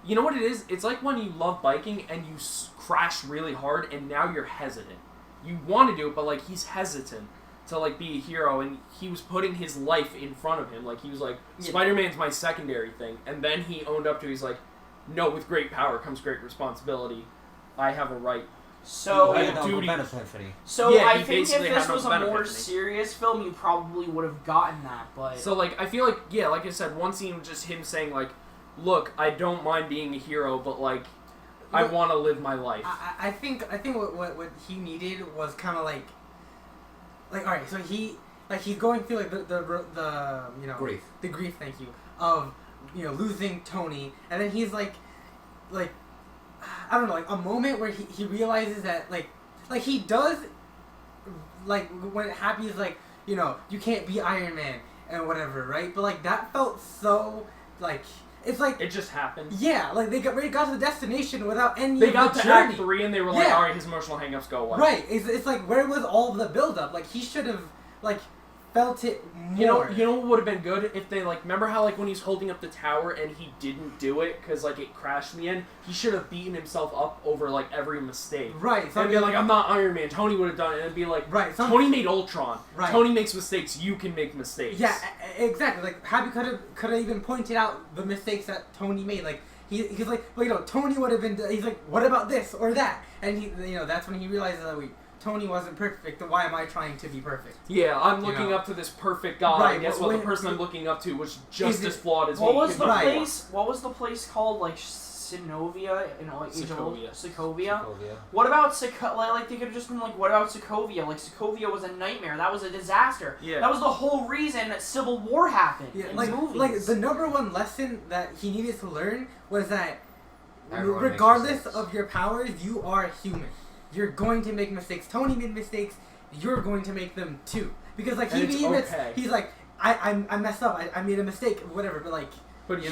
you know what it is? It's like when you love biking and you crash really hard and now you're hesitant. You want to do it, but like he's hesitant to like be a hero, and he was putting his life in front of him. Like he was like, Spider-Man's my secondary thing, and then he owned up to. He's like, no, with great power comes great responsibility. I have a right. So, I have a duty. So Yeah, I he think if basically this had no was a benefit more to me. serious film, you probably would have gotten that. But So like I feel like like I said, one scene was just him saying like, look, I don't mind being a hero, but like, I want to live my life. I think what he needed was kind of like all right, so he's going through like the you know grief. The grief, thank you, of losing Tony, and then he's like I don't know, like a moment where he realizes that like he does like when Happy's like you can't be Iron Man and whatever, right? But like that felt so like. It's like it just happened. Yeah, like they got to the destination without any. They of got the to journey. Act 3 and they were like, all right, his emotional hangups go away. Right. It's like where was all the build up? Like he should have like felt it more. You know what would have been good if they like remember how like when he's holding up the tower and he didn't do it because like it crashed in the end. He should have beaten himself up over like every mistake. Right. And be like, I'm not Iron Man. Tony would have done it. And it'd be like, right. Tony made Ultron. Right. Tony makes mistakes. You can make mistakes. Yeah, exactly. Like Happy could have even pointed out the mistakes that Tony made. Like he's like, well, Tony would have been. He's like, what about this or that? And he, that's when he realizes that Tony wasn't perfect. Then why am I trying to be perfect? Yeah, I'm looking up to this perfect God. Right, I guess but the person I'm looking up to was just as flawed as me. What was the place? What was the place called? Like Sinovia, like Sokovia. What about Sokovia? Like they could have just been like, what about Sokovia? Like Sokovia was a nightmare. That was a disaster. Yeah. That was the whole reason that Civil War happened. Yeah, in like movies. the number one lesson that he needed to learn was that Everyone regardless makes of your powers, you are human. You're going to make mistakes. Tony made mistakes. You're going to make them too. Because like he admits, he's like, I messed up. I made a mistake. Whatever. But like. But he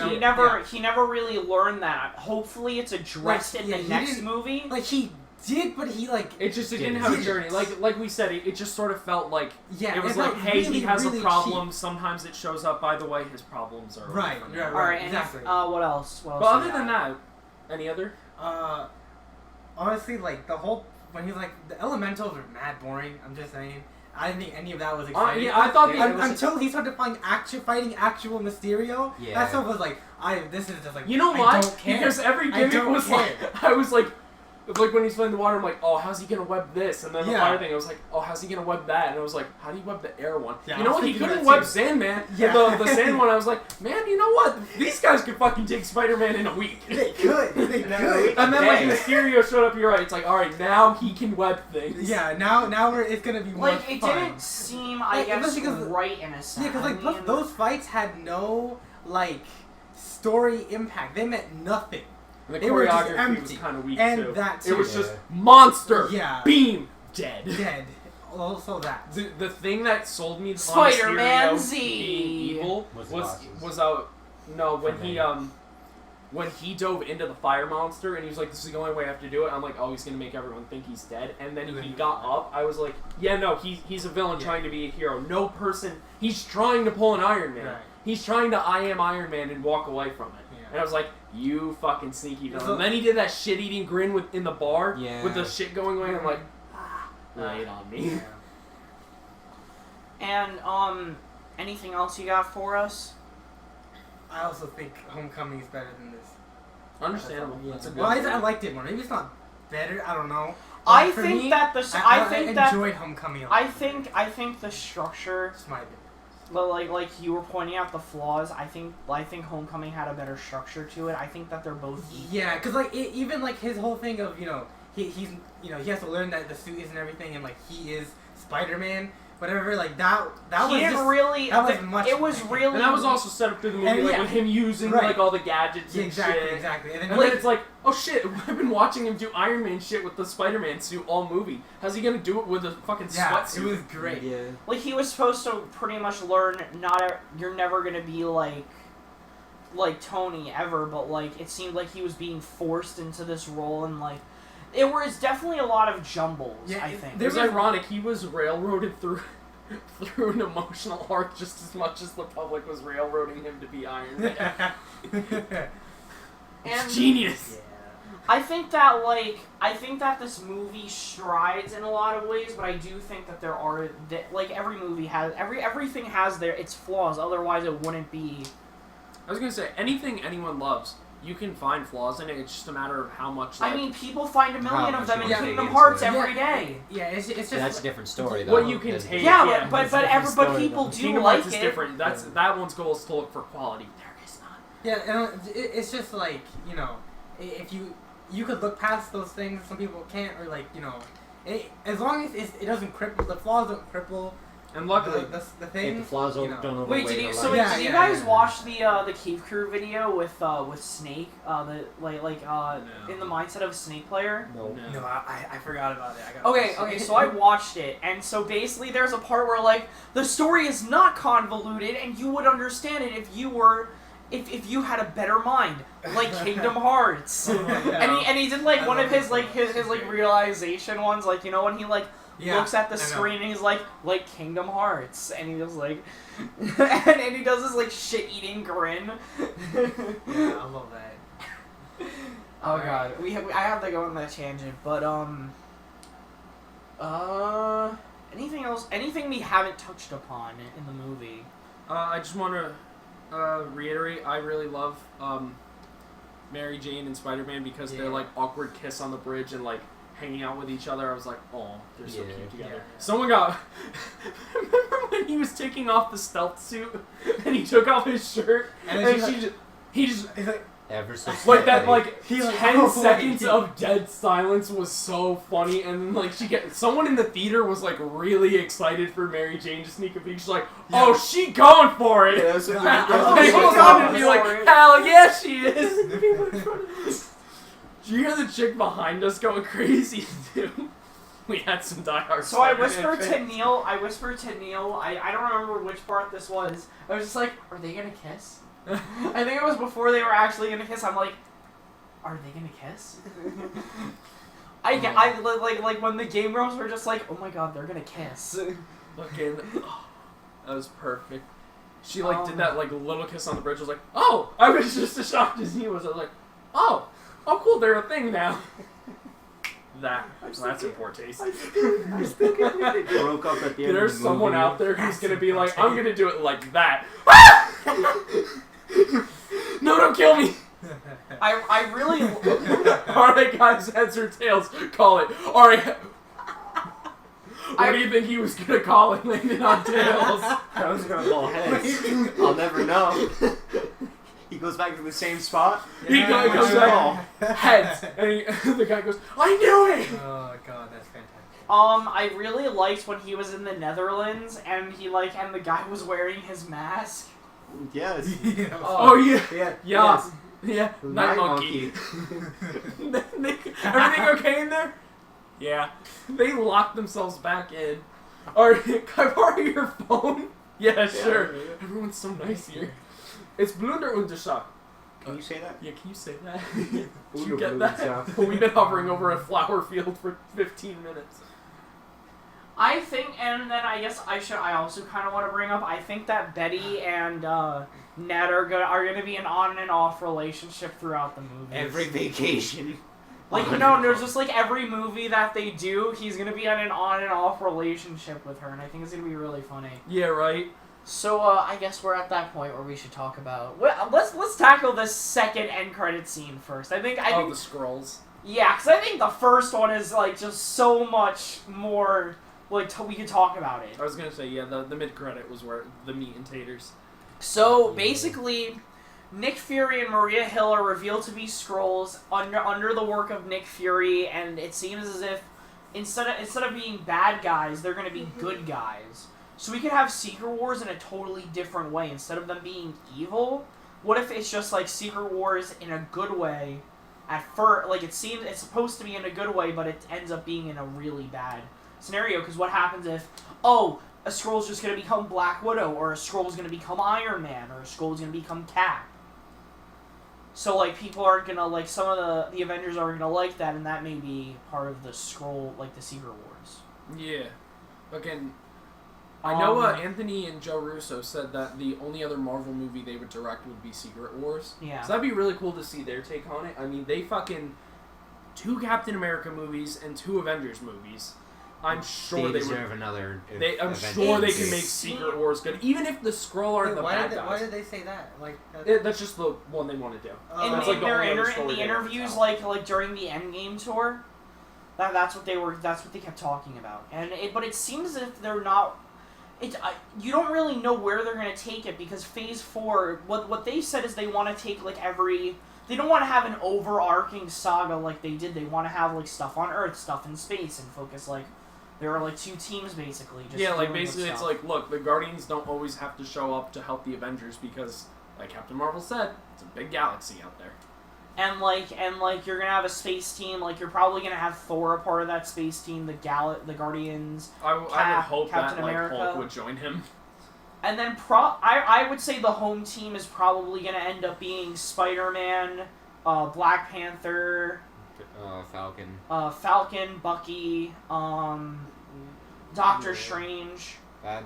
never really learned that. Hopefully, it's addressed in the next movie. Like he did, but he like it didn't have a journey. Like we said, it just sort of felt like it was like, hey, really, he has really a problem. cheap. Sometimes it shows up. By the way, his problems are right. All right, exactly. And what else? But other than that, any other? Honestly, like the whole when he's like the elementals are mad boring. I'm just saying. I didn't think any of that was exciting. Yeah, I thought until he started fighting actual Mysterio. Yeah. That stuff was like, this is just like. You know why? why? Because every gimmick was like, I was like when he's playing the water, I'm like, oh, how's he gonna web this? And then the fire thing, I was like, oh, how's he gonna web that? And I was like, how do you web the air one? Yeah, you know what? He couldn't web Sandman. Yeah. The sand one, I was like, man, you know what? These guys could fucking take Spider-Man in a week. They could. And then like Mysterio showed up. You're right. It's like, all right, now he can web things. Yeah. Now it's gonna be more like it fun. didn't seem, I guess, right in a sense. Yeah, because like those fights had no like story impact. They meant nothing. And the they were just choreography empty. was kind of weak And too. that It was too. just monster. Yeah. Beam. Dead. Dead. Also that. The thing that sold me on Spider-Man Mysterio Z being evil when he dove into the fire monster and he was like, this is the only way I have to do it. I'm like, oh, he's gonna make everyone think he's dead. And then he got up. I was like, yeah, no, he's a villain trying to be a hero. No person. He's trying to pull an Iron Man. Right. He's trying to I am Iron Man and walk away from it. Yeah. And I was like, you fucking sneaky villain. And then he did that shit-eating grin in the bar with the shit going away. And I'm like, lay it on me. Yeah. And anything else you got for us? I also think Homecoming is better than this. Understandable. That's a good I liked it more. Maybe it's not better. I don't know. I For think me, that I enjoyed Homecoming a lot. I think the structure, It's my opinion. like you were pointing out the flaws. I think Homecoming had a better structure to it. I think that they're both equal. Yeah, because like even like his whole thing of he's he has to learn that the suit isn't everything and like he is Spider-Man, whatever. Like that He was didn't just, really. that was much. It was really. And that was also set up through the movie, And like yeah. with him using Right. like all the gadgets and shit. Exactly. And then it's like, oh shit, I've been watching him do Iron Man shit with the Spider-Man suit all movie. How's he gonna do it with a fucking sweatsuit? It was great. Yeah. Like he was supposed to pretty much learn. You're never gonna be like Tony ever, but like it seemed like he was being forced into this role, and like it was definitely a lot of jumbles. Yeah, I think It was ironic. He was railroaded through an emotional arc just as much as the public was railroading him to be Iron Man. It's genius. I think that this movie strides in a lot of ways, but I do think that there are every movie has everything has its flaws. Otherwise, it wouldn't be. I was gonna say, anything anyone loves, you can find flaws in it. It's just a matter of how much. Like, I mean, people find a million of them in much Kingdom you Hearts take into every day. Yeah, it's just That's a different story, though. what you can than- take. Yeah, but It's a different story, people though. do Kingdom like Hearts it. is different. That one's goal is to look for quality. There is none. Yeah, and it's just like if you could look past those things, some people can't, or like as long as it doesn't cripple the flaws don't cripple. And luckily, the If thing. the flaws don't overweigh Wait, did you the so light. did you guys watch the Cave Crew video with Snake? In the mindset of a Snake player. No. No, I forgot about it. I got Okay, so I watched it, and so basically there's a part where, like, the story is not convoluted, and you would understand it if you had a better mind, like Kingdom Hearts. And he did, like, one of his realization ones, like, when he, like, looks at the screen and he's like Kingdom Hearts, and he just, like, and he does this, like, shit-eating grin. Yeah, I love that. Oh god, I have to go on that tangent, but anything else? Anything we haven't touched upon in the movie? I just want to reiterate, I really love Mary Jane and Spider-Man because they're like awkward kiss on the bridge and like hanging out with each other. I was like, oh, they're so cute together. Yeah. Someone got. Remember when he was taking off the stealth suit and he took off his shirt And and then he just He's like, Ever so like that, slightly. like He like, 10 oh, seconds wait. of dead silence was so funny, and then like someone in the theater was like really excited for Mary Jane to sneak a peek. She's like, "Oh, she going for it!" Yeah, that's what I she's was going on to be for like, it. "Hell yeah, she is!" Did you hear the chick behind us going crazy too? We had some diehard. So I Spider-Man whispered to fans. Neel. I don't remember which part this was. I was just like, are they gonna kiss? I think it was before they were actually gonna kiss. I'm like, are they gonna kiss? Like when the game girls were just like, oh my god, they're gonna kiss. Fucking, oh, that was perfect. She like did that like little kiss on the bridge. I was like, oh, I was just as shocked as he was. I was like, oh cool, they're a thing now. That's in poor taste. I still can't believe they broke up at the end There's of the someone movie. out there who's gonna be like, I'm gonna do it like that. No, don't kill me. I really. Alright, guys, heads or tails, call it. Alright. What do you think he was gonna call it? Landed on tails. I was gonna call heads. I'll never know. He goes back to the same spot. He goes back, heads, and the guy goes, I knew it! oh god, that's fantastic. I really liked when he was in the Netherlands and and the guy was wearing his mask. Yes. Oh, yeah. Yeah. Yeah. Yes. Yeah. Night monkey. Everything okay in there? Yeah. They locked themselves back in. Alright, can I borrow your phone? Yeah, sure. Everyone's so nice here. It's Blunder Unterschach. Can you say that? Yeah, can you say that? Did Did you get that? We've been hovering over a flower field for 15 minutes. I think, and then I guess I also kind of want to bring up, I think that Betty and Ned are gonna be an on and off relationship throughout the movie. Every vacation. Like, no, there's just like every movie that they do, he's gonna be on and off relationship with her, and I think it's gonna be really funny. Yeah, right? So, I guess we're at that point where we should talk about. Well, let's tackle the second end credit scene first. I think the scrolls. Yeah, because I think the first one is, like, just so much more, like, we could talk about it. I was gonna say, yeah, the mid-credit was where the meat and taters. So, basically, Nick Fury and Maria Hill are revealed to be Skrulls under the work of Nick Fury, and it seems as if instead of being bad guys, they're going to be good guys. So we could have Secret Wars in a totally different way. Instead of them being evil, what if it's just like Secret Wars in a good way? At first, like it's supposed to be in a good way, but it ends up being in a really bad scenario. Because what happens if, a Skrull's just going to become Black Widow, or a Skrull's going to become Iron Man, or a Skrull's going to become Cap? So, like, people aren't going to, like, some of the Avengers aren't going to like that, and that may be part of the Skrull, like, the Secret Wars. Yeah. Again, I know Anthony and Joe Russo said that the only other Marvel movie they would direct would be Secret Wars. Yeah. So that'd be really cool to see their take on it. I mean, they fucking 2 Captain America movies and 2 Avengers movies. I'm sure they deserve another. I'm sure they can make Secret Wars good, even if the Skrull are the bad guys. Why did they say that? Like that's just the one they want to do. In the interviews, like during the Endgame tour, that's what they kept talking about. But it seems as if they're not. You don't really know where they're gonna take it because Phase 4. What they said is they want to take like every. They don't want to have an overarching saga like they did. They want to have like stuff on Earth, stuff in space, and focus like. There are like 2 teams basically. Just like basically it's like, look, the Guardians don't always have to show up to help the Avengers because, like Captain Marvel said, it's a big galaxy out there. And you're gonna have a space team. Like you're probably gonna have Thor a part of that space team. The Guardians. I would hope Captain that America. Hulk would join him. And then I would say the home team is probably gonna end up being Spider-Man, Black Panther. Falcon, Bucky, Doctor Strange. And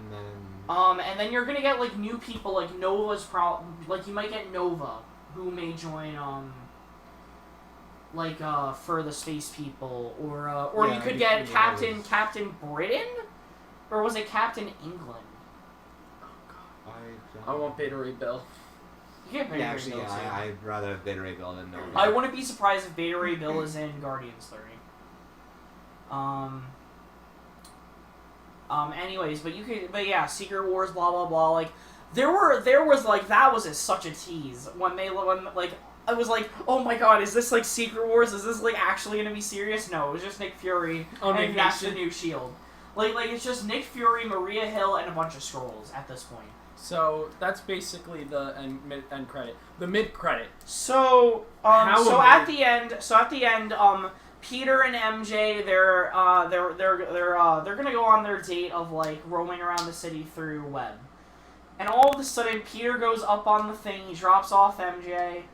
then you're gonna get like new people, like Nova's like you might get Nova, who may join for the space people, or you could get Captain Britain, or was it Captain England? Oh God. I want Beta Ray Bill. You get Beta Ray Bill too. I'd rather have Beta Ray Bill than Nova. I wouldn't be surprised if Beta Ray Bill is in Guardians 3. Anyways, but yeah, Secret Wars, blah blah blah. Like, there was like that was such a tease when I was like, oh my god, is this like Secret Wars? Is this like actually gonna be serious? No, it was just Nick Fury and that's the new Shield. Like it's just Nick Fury, Maria Hill, and a bunch of Skrulls at this point. So that's basically the end credit. The mid credit. So at the end, Peter and MJ, they're gonna go on their date of like roaming around the city through web, and all of a sudden Peter goes up on the thing, he drops off MJ,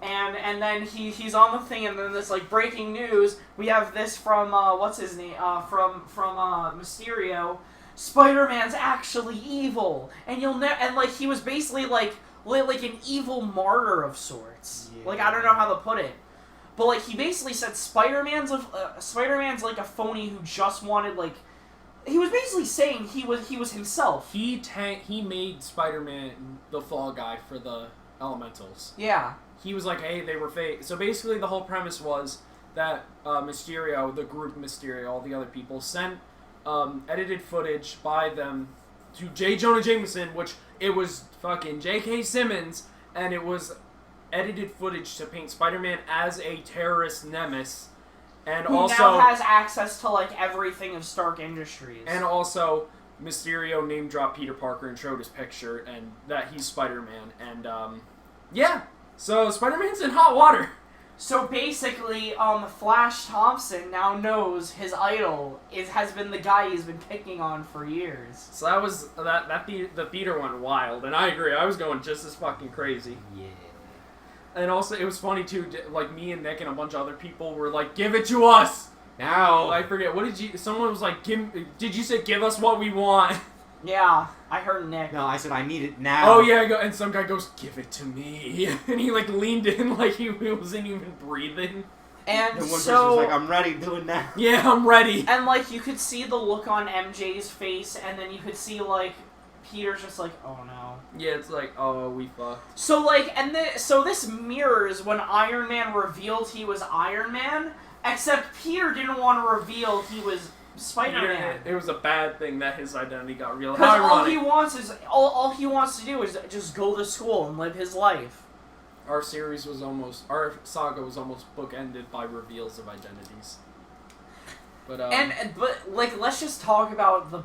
and then he's on the thing, and then this like breaking news, we have this from what's his name from Mysterio. Spider-Man's actually evil, and like he was basically like an evil martyr of sorts. Yeah. Like I don't know how to put it, but like he basically said Spider-Man's like a phony who just wanted like he was basically saying he was himself. He made Spider-Man the fall guy for the Elementals. Yeah. He was like, hey, they were fake. So basically, the whole premise was that Mysterio, the group Mysterio, all the other people sent. Edited footage by them to J. Jonah Jameson, which it was fucking J.K. Simmons, and it was edited footage to paint Spider-Man as a terrorist nemesis, and who also now has access to like everything of Stark Industries. And also, Mysterio name dropped Peter Parker and showed his picture, and that he's Spider-Man, and yeah, so Spider-Man's in hot water. So basically, Flash Thompson now knows his idol has been the guy he's been picking on for years. So that was the theater went wild, and I agree. I was going just as fucking crazy. Yeah. And also, it was funny too. Like me and Nick and a bunch of other people were like, "Give it to us now!" I forget what did you? Someone was like, "Did you say give us what we want?" Yeah, I heard Nick. No, I said I need it now. Oh yeah, and some guy goes, "Give it to me," and he like leaned in like he wasn't even breathing. And one so, person's like, "I'm ready, do it now." Yeah, I'm ready. And like you could see the look on MJ's face, and then you could see like Peter's just like, oh no. Yeah, it's like, oh, we fucked. So like, so this mirrors when Iron Man revealed he was Iron Man, except Peter didn't want to reveal he was Spider-Man. It was a bad thing that his identity got revealed. Because all he wants is all he wants to do is just go to school and live his life. Our saga was almost bookended by reveals of identities. But like, let's just talk about the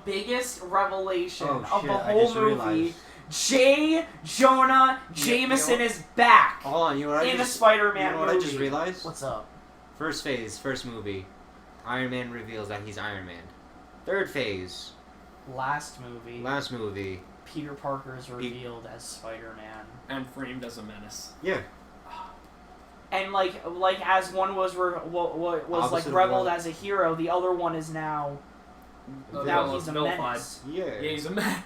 biggest revelation of the whole movie. Realized. J. Jonah Jameson is back Hold on, in a Spider-Man you know what movie. I just realized? What's up? First phase, first movie. Iron Man reveals that he's Iron Man. Third phase. Last movie. Peter Parker is revealed as Spider-Man. And framed as a menace. Yeah. And like as one was Opposite reveled one. as a hero, the other one is now he's a vilified. menace. Yeah. Yeah, he's a menace.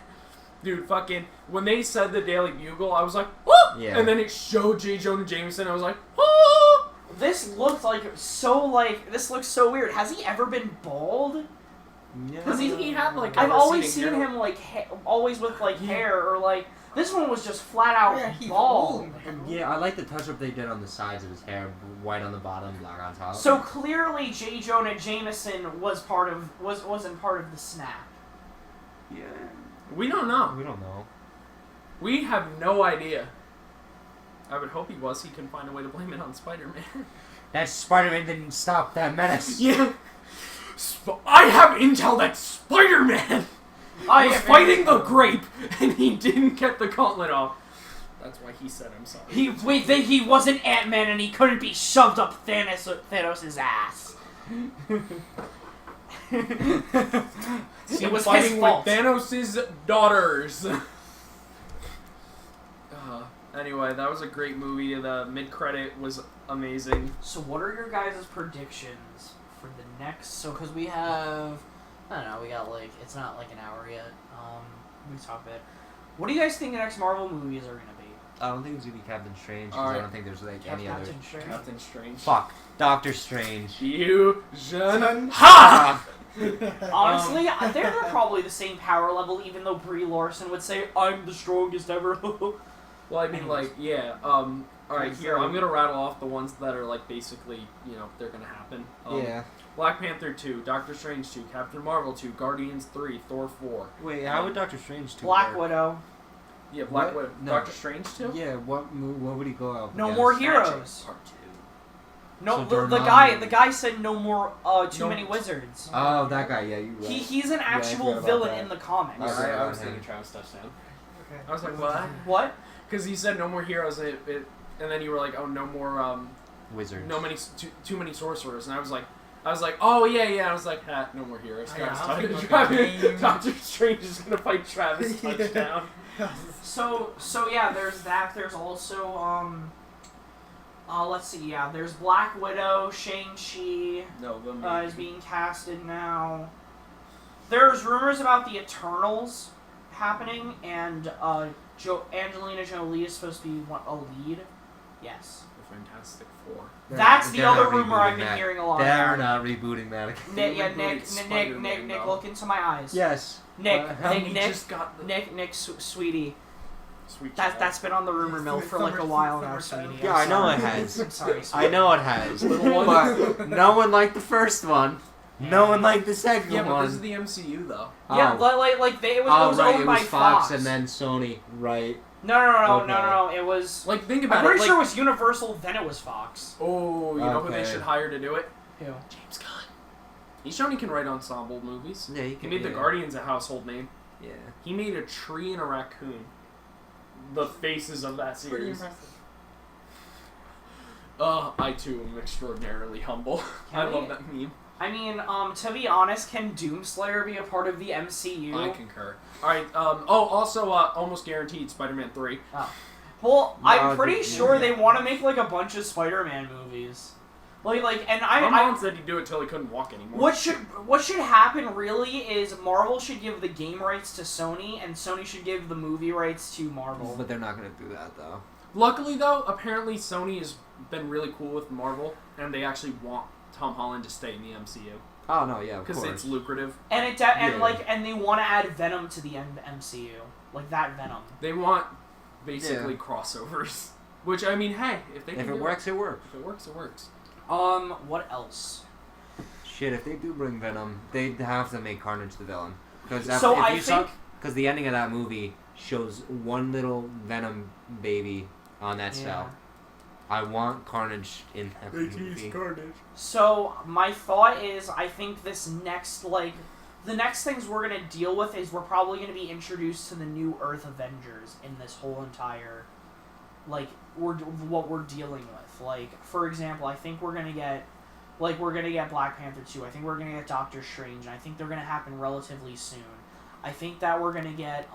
Dude, fucking, when they said the Daily Bugle, I was like, whoop! Yeah. And then it showed J. Jonah Jameson, I was like, whoop! This looks so weird. Has he ever been bald? Because he had like a I've always receding seen hair. him like always with like hair, or like this one was just flat out bald. Yeah, I like the touch-up they did on the sides of his hair. White on the bottom, black on top. So clearly, J. Jonah Jameson wasn't part of the snap. Yeah. We don't know. We don't know. We have no idea. I would hope he was. He can find a way to blame it on Spider-Man. That Spider-Man didn't stop that menace. Yeah. I have intel that Spider-Man was fighting the grape, and he didn't get the gauntlet off. That's why he said I'm sorry. He wasn't Ant-Man, and he couldn't be shoved up Thanos' ass. It was fighting his fault. with Thanos' daughters. Anyway, that was a great movie. The mid-credit was amazing. So what are your guys' predictions for the next... So, because we have... I don't know, we got like... It's not like an hour yet. We talk about it. What do you guys think the next Marvel movies are going to be? I don't think it's gonna be Captain Strange, because Alright. I don't think there's like any other... Captain Strange. Fuck. Doctor Strange. Fusion. Ha! Honestly, they're probably the same power level, even though Brie Larson would say, I'm the strongest ever. Well, I mean, like, yeah, alright, here, I'm gonna rattle off the ones that are, like, basically, you know, they're gonna happen. Yeah. Black Panther 2, Doctor Strange 2, Captain Marvel 2, Guardians 3, Thor 4. Wait, how would Doctor Strange 2 Black work? Widow. Yeah, Black What? Widow. No. Doctor Strange 2? Yeah, what would he go out No against? more heroes. Part 2. No, So the guy said no more too many wizards. Oh, that guy, yeah, you're right. He's an I actual forgot about villain that. in the comics. Okay. I was thinking Travis Touchdown. Okay. I was like, what? What? Because he said no more heroes, and then you were like, oh, no more, Wizards. too many sorcerers, and I was like, oh yeah. I was like, no more heroes. Yeah, I was thinking Travis Doctor Strange is gonna fight Travis Touchdown. So yeah, there's that. There's also let's see. Yeah, there's Black Widow, Shang-Chi No, is being casted now. There's rumors about the Eternals happening, and Angelina Jolie is supposed to be a lead. Yes. The Fantastic Four. That's the They're other not rumor rebooting I've been that. hearing a lot They're about. not rebooting that again. Nick, look into my eyes. Yes. Nick, He just got the Nick, sweetie. sweet. That's been on the rumor mill for like a while now, Summer sweetie. Yeah, I'm I know sorry. it has. I'm sorry, sweetie. I know it has. Little one. But no one liked the first one. No one liked the second Yeah, but one. this is the MCU though. Yeah, Oh. like it was Right, owned it by was Fox and then Sony, right? No. It was. Like, think I'm about it. pretty Like, sure it was Universal, then it was Fox. oh, you know who they Okay. should hire to do it? Who? James Gunn. He's shown he can write ensemble movies. Yeah, He made the Guardians a household name. Yeah. He made a tree and a raccoon. The faces of that Pretty series. impressive. I too am extraordinarily humble. I Can love we- that meme. I mean, to be honest, can Doomslayer be a part of the MCU? I concur. Alright, also, almost guaranteed Spider-Man 3. Well, No, I'm pretty sure yeah. they want to make like a bunch of Spider-Man movies. And My mom said he'd do it till he couldn't walk anymore. what should happen really is Marvel should give the game rights to Sony, and Sony should give the movie rights to Marvel. But they're not gonna do that though. Luckily, though, apparently Sony has been really cool with Marvel, and they actually want Tom Holland to stay in the MCU. Oh no, yeah, of because course. it's lucrative. And and they want to add Venom to the MCU, like that Venom. They want basically crossovers. Which I mean, hey, if it works, it works. If it works, it works. What else? Shit, if they do bring Venom, they'd have to make Carnage the villain. Because the ending of that movie shows one little Venom baby on that cell. I want Carnage in that movie. Carnage. So my thought is, I think this next the next things we're gonna deal with is we're probably gonna be introduced to the new Earth Avengers in this whole entire, what we're dealing with. Like, for example, I think we're gonna get Black Panther 2. I think we're gonna get Doctor Strange, and I think they're gonna happen relatively soon. I think that we're gonna get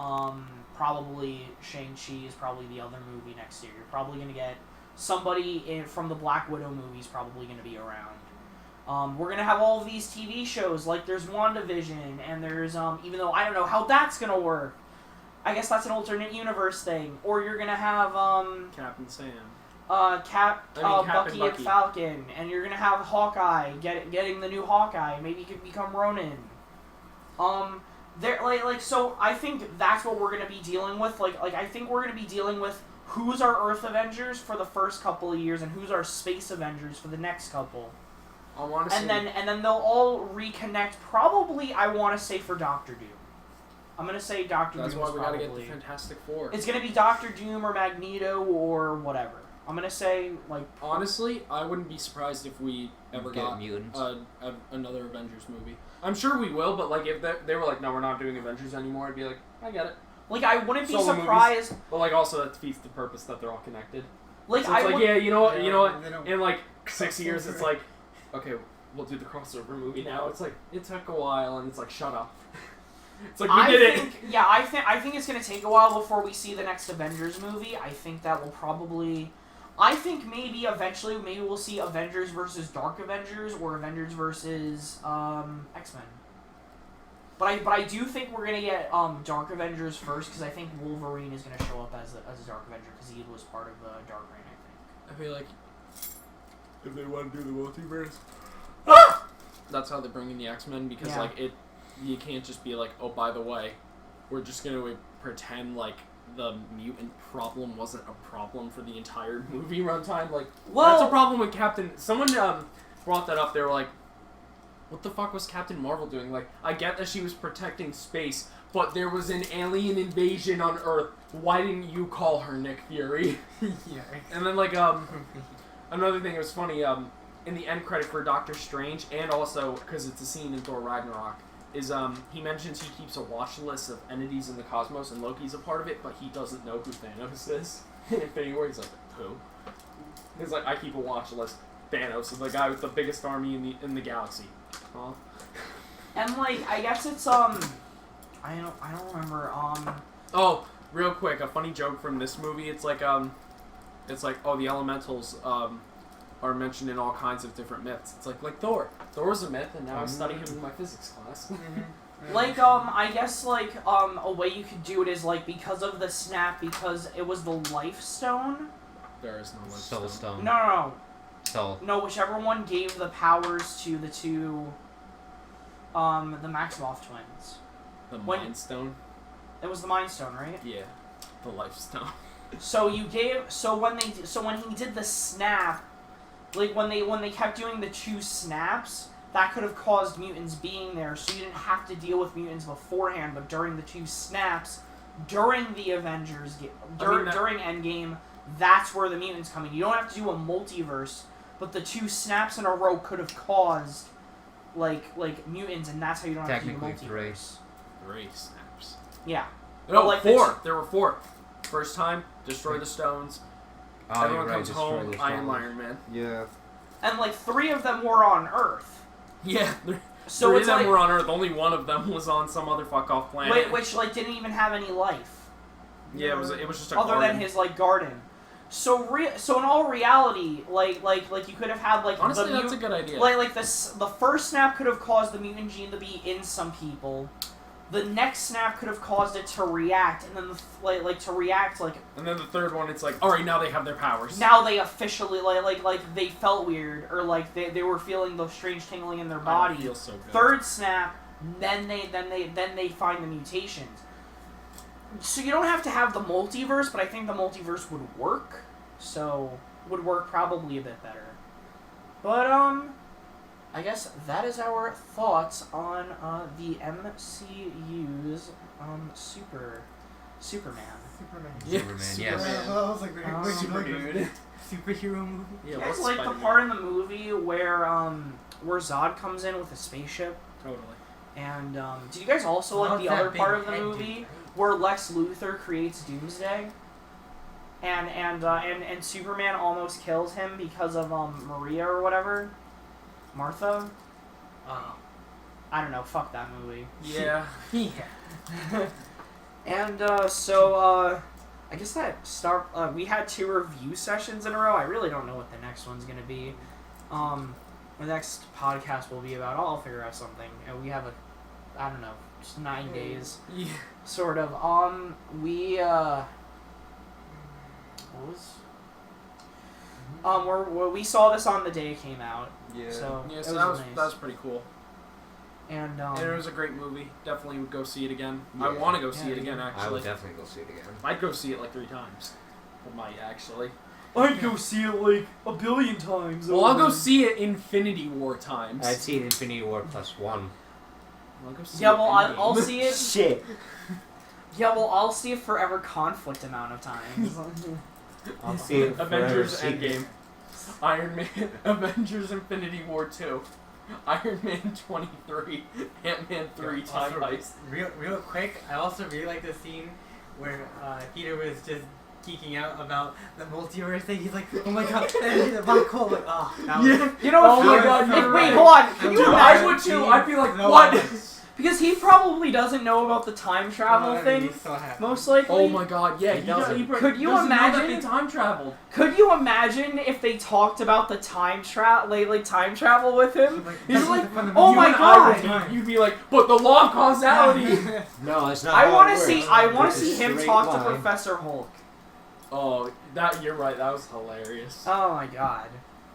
probably Shang-Chi is probably the other movie next year. You're probably gonna get somebody from the Black Widow movies probably going to be around. We're going to have all of these TV shows, like there's WandaVision, and there's, even though I don't know how that's going to work. I guess that's an alternate universe thing. Or you're going to have, Captain Sam. Bucky and Falcon, and you're going to have Hawkeye, getting the new Hawkeye. Maybe he could become Ronin. So I think that's what we're going to be dealing with. I think we're going to be dealing with who's our Earth Avengers for the first couple of years, and who's our Space Avengers for the next couple. I want to and then they'll all reconnect. Probably, I want to say for Doctor Doom. I'm gonna say Doctor Doom. That's why we gotta get the Fantastic Four. It's gonna be Doctor Doom or Magneto or whatever. I'm gonna say Honestly, I wouldn't be surprised if we ever got mutants. Another Avengers movie. I'm sure we will, but if they were like, no, we're not doing Avengers anymore, I'd be like, I get it. I wouldn't be surprised. Movies. But also that defeats the purpose that they're all connected. So you know what? In 6 years, it's like, okay, we'll do the crossover movie now. It's like it took a while, and it's like, shut up. It's like we did it. Yeah, I think it's gonna take a while before we see the next Avengers movie. I think that will probably. I think maybe eventually, we'll see Avengers versus Dark Avengers or Avengers versus X-Men. But I do think we're gonna get Dark Avengers first, because I think Wolverine is gonna show up as a Dark Avenger because he was part of the Dark Reign. I think. I feel like if they want to do the multiverse, that's how they bring in the X-Men, because you can't just be like, oh, by the way, we're just gonna pretend like the mutant problem wasn't a problem for the entire movie runtime. That's a problem with Captain. Someone brought that up. They were like, what the fuck was Captain Marvel doing? I get that she was protecting space, but there was an alien invasion on Earth. Why didn't you call her Nick Fury? Yeah. And then, another thing that was funny, in the end credit for Doctor Strange, and also, because it's a scene in Thor Ragnarok, is, he mentions he keeps a watch list of entities in the cosmos, and Loki's a part of it, but he doesn't know who Thanos is. In Infinity War, he's like, who? He's like, I keep a watch list. Thanos is the guy with the biggest army in the galaxy. Huh? And I guess it's I don't remember Oh, real quick, a funny joke from this movie. It's like the elementals are mentioned in all kinds of different myths. It's like Thor. Thor was a myth, and now I study him in my physics class. I guess a way you could do it is because of the snap, because it was the Life Stone. There is no Life Soul Stone. No. Soul. No, whichever one gave the powers to the two, the Maximoff twins. The Mind Stone? It was the Mind Stone, right? Yeah. The Life Stone. So when he did the snap, when they kept doing the two snaps, that could have caused mutants being there, so you didn't have to deal with mutants beforehand, but during the two snaps, during the Avengers during Endgame, that's where the mutants come in. You don't have to do a multiverse, but the two snaps in a row could have caused mutants, and that's how you don't have to do a multiverse. Three snaps. Yeah. No, four. There were four. First time, destroy the stones. Oh, everyone comes home. I am Iron Man. Yeah. And three of them were on Earth. Yeah. So three of them were on Earth. Only one of them was on some other fuck off planet. Which didn't even have any life. Yeah, it was just a other garden. Than his garden. So in all reality, you could have had honestly, that's a good idea. The first snap could have caused the mutant gene to be in some people. the next snap could have caused it to react, and then And then the third one, it's like, all right, now they have their powers. now they officially like they felt weird, or like they were feeling the strange tingling in their body. I don't feel so good. Third snap, then they find the mutations. So you don't have to have the multiverse, but I think the multiverse would work. So would work probably a bit better. But I guess that is our thoughts on the MCU's Superman. Superman. Yeah, Superman, Superman. yes. I was like, wait, Super dude. superhero movie? Yeah, You guys what's like the Spider-Man? part in the movie where Zod comes in with a spaceship? Totally. And did you guys also like the other part of the movie where Lex Luthor creates Doomsday? And Superman almost kills him because of Maria or whatever? Martha? Oh. I don't know, fuck that movie. Yeah. Yeah. And so I guess we had 2 review sessions in a row. I really don't know what the next one's gonna be. The next podcast will be about, I'll figure out something. And we have I don't know, just 9 days. Yeah. Sort of. We we saw this on the day it came out. Yeah. So Yeah, it so was that nice. was pretty cool. And And it was a great movie. Definitely would go see it again. Yeah. I want to go see Yeah, it again, I actually. would definitely go see it again. I'd go see it like 3 times. I might, actually. I'd go see it like a billion times. Well, I'll go see it Infinity War times. I'd see it Infinity War +1. I'll go see Yeah, it well, Endgame. I'll see it. Shit. Yeah, well, I'll see it Forever Conflict amount of times. I'll see it Avengers forever. Endgame. Iron Man, Avengers Infinity War 2. Iron Man 23, Ant-Man 3, Time Heist. Real quick, I also really like the scene where Peter was just geeking out about the multiverse thing. He's like, oh my god, the black hole. Like, oh, that was... Yeah. You know Oh what? my God, you're Wait, right. hold on. Can you Dude, imagine? I would too. I'd be like, No, what? Because he probably doesn't know about the time travel thing. He's so happy. Most likely. Oh my god, yeah. He doesn't. Could you doesn't know that imagine- they time traveled? Could you imagine if they talked about the time time travel with him? He's like, oh my god. You'd be like, but the law of causality. No, it's not. I how want it to see. works. I want It's to a see him straight talk line. to Professor Hulk. Oh, you're right. That was hilarious. Oh my god.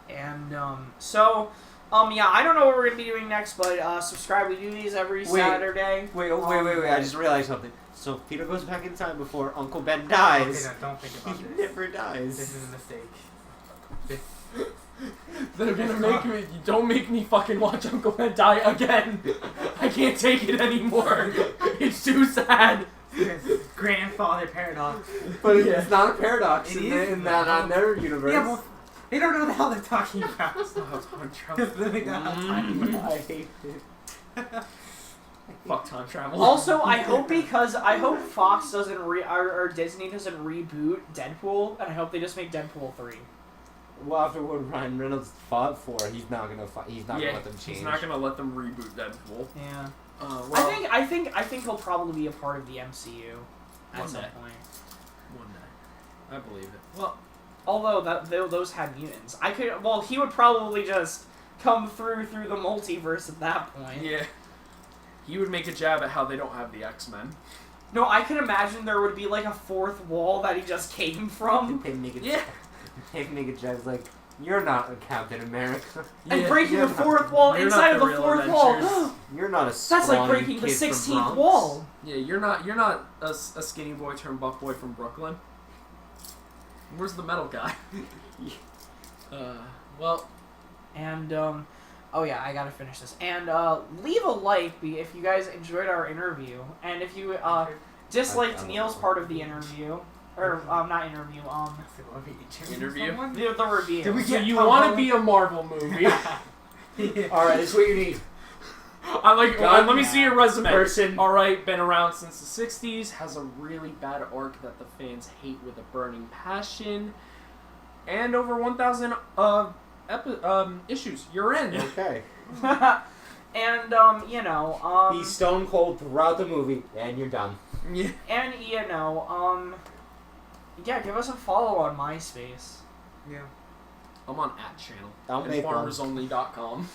And yeah, I don't know what we're gonna be doing next, but subscribe. We do these every Saturday. Wait, I just realized something. So Peter goes back in time before Uncle Ben dies. Okay, no, don't think about He this. never dies. This is a mistake. They're gonna make me. Don't make me fucking watch Uncle Ben die again. I can't take it anymore. It's too sad. Grandfather paradox. But Yeah. it's not a paradox It in, is. in that on their universe. Yeah, well, they don't know what the hell they're talking about. Oh, time travel. Because they don't have time. I hate it. Fuck time travel. Also, I hope Fox doesn't or Disney doesn't reboot Deadpool, and I hope they just make Deadpool 3. Well, after what Ryan Reynolds fought for, he's not gonna fight. He's not yeah, gonna let them change. he's not gonna let them reboot Deadpool. Yeah. Well, I think he'll probably be a part of the MCU at One some day. point. One day, I believe it. Well, Although those had mutants, he would probably just come through the multiverse at that point. yeah, he would make a jab at how they don't have the X-Men. No, I can imagine there would be like a fourth wall that he just came from. They make it. Yeah. They make it just like you're not a Captain America. And Yeah, breaking you're the not- fourth wall you're inside not of the the real fourth Avengers. wall. You're not a. That's like scrawny breaking the kid from 16th Bronx. wall. Yeah, you're not a skinny boy turned buff boy from Brooklyn. Where's the metal guy? Well, And oh yeah, I gotta finish this. And leave a like if you guys enjoyed our interview, and if you disliked I Neil's don't part of the interview, or not interview, Interview? the review. Did we so get you Tom want to Holland? be a Marvel movie? All right, that's what you need. I like. God, let me see your resume. person. All right, been around since the '60s. Has a really bad arc that the fans hate with a burning passion, and over 1,000 issues. You're in. Okay. And He's stone cold throughout the movie, and you're done. Yeah. and yeah, give us a follow on MySpace. Yeah. I'm on @channel. I'll and make one. farmersonly.com.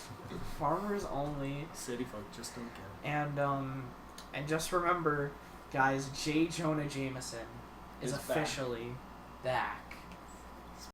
Farmers only. City folk just don't get it. And And just remember, guys, J. Jonah Jameson is Is back. officially back.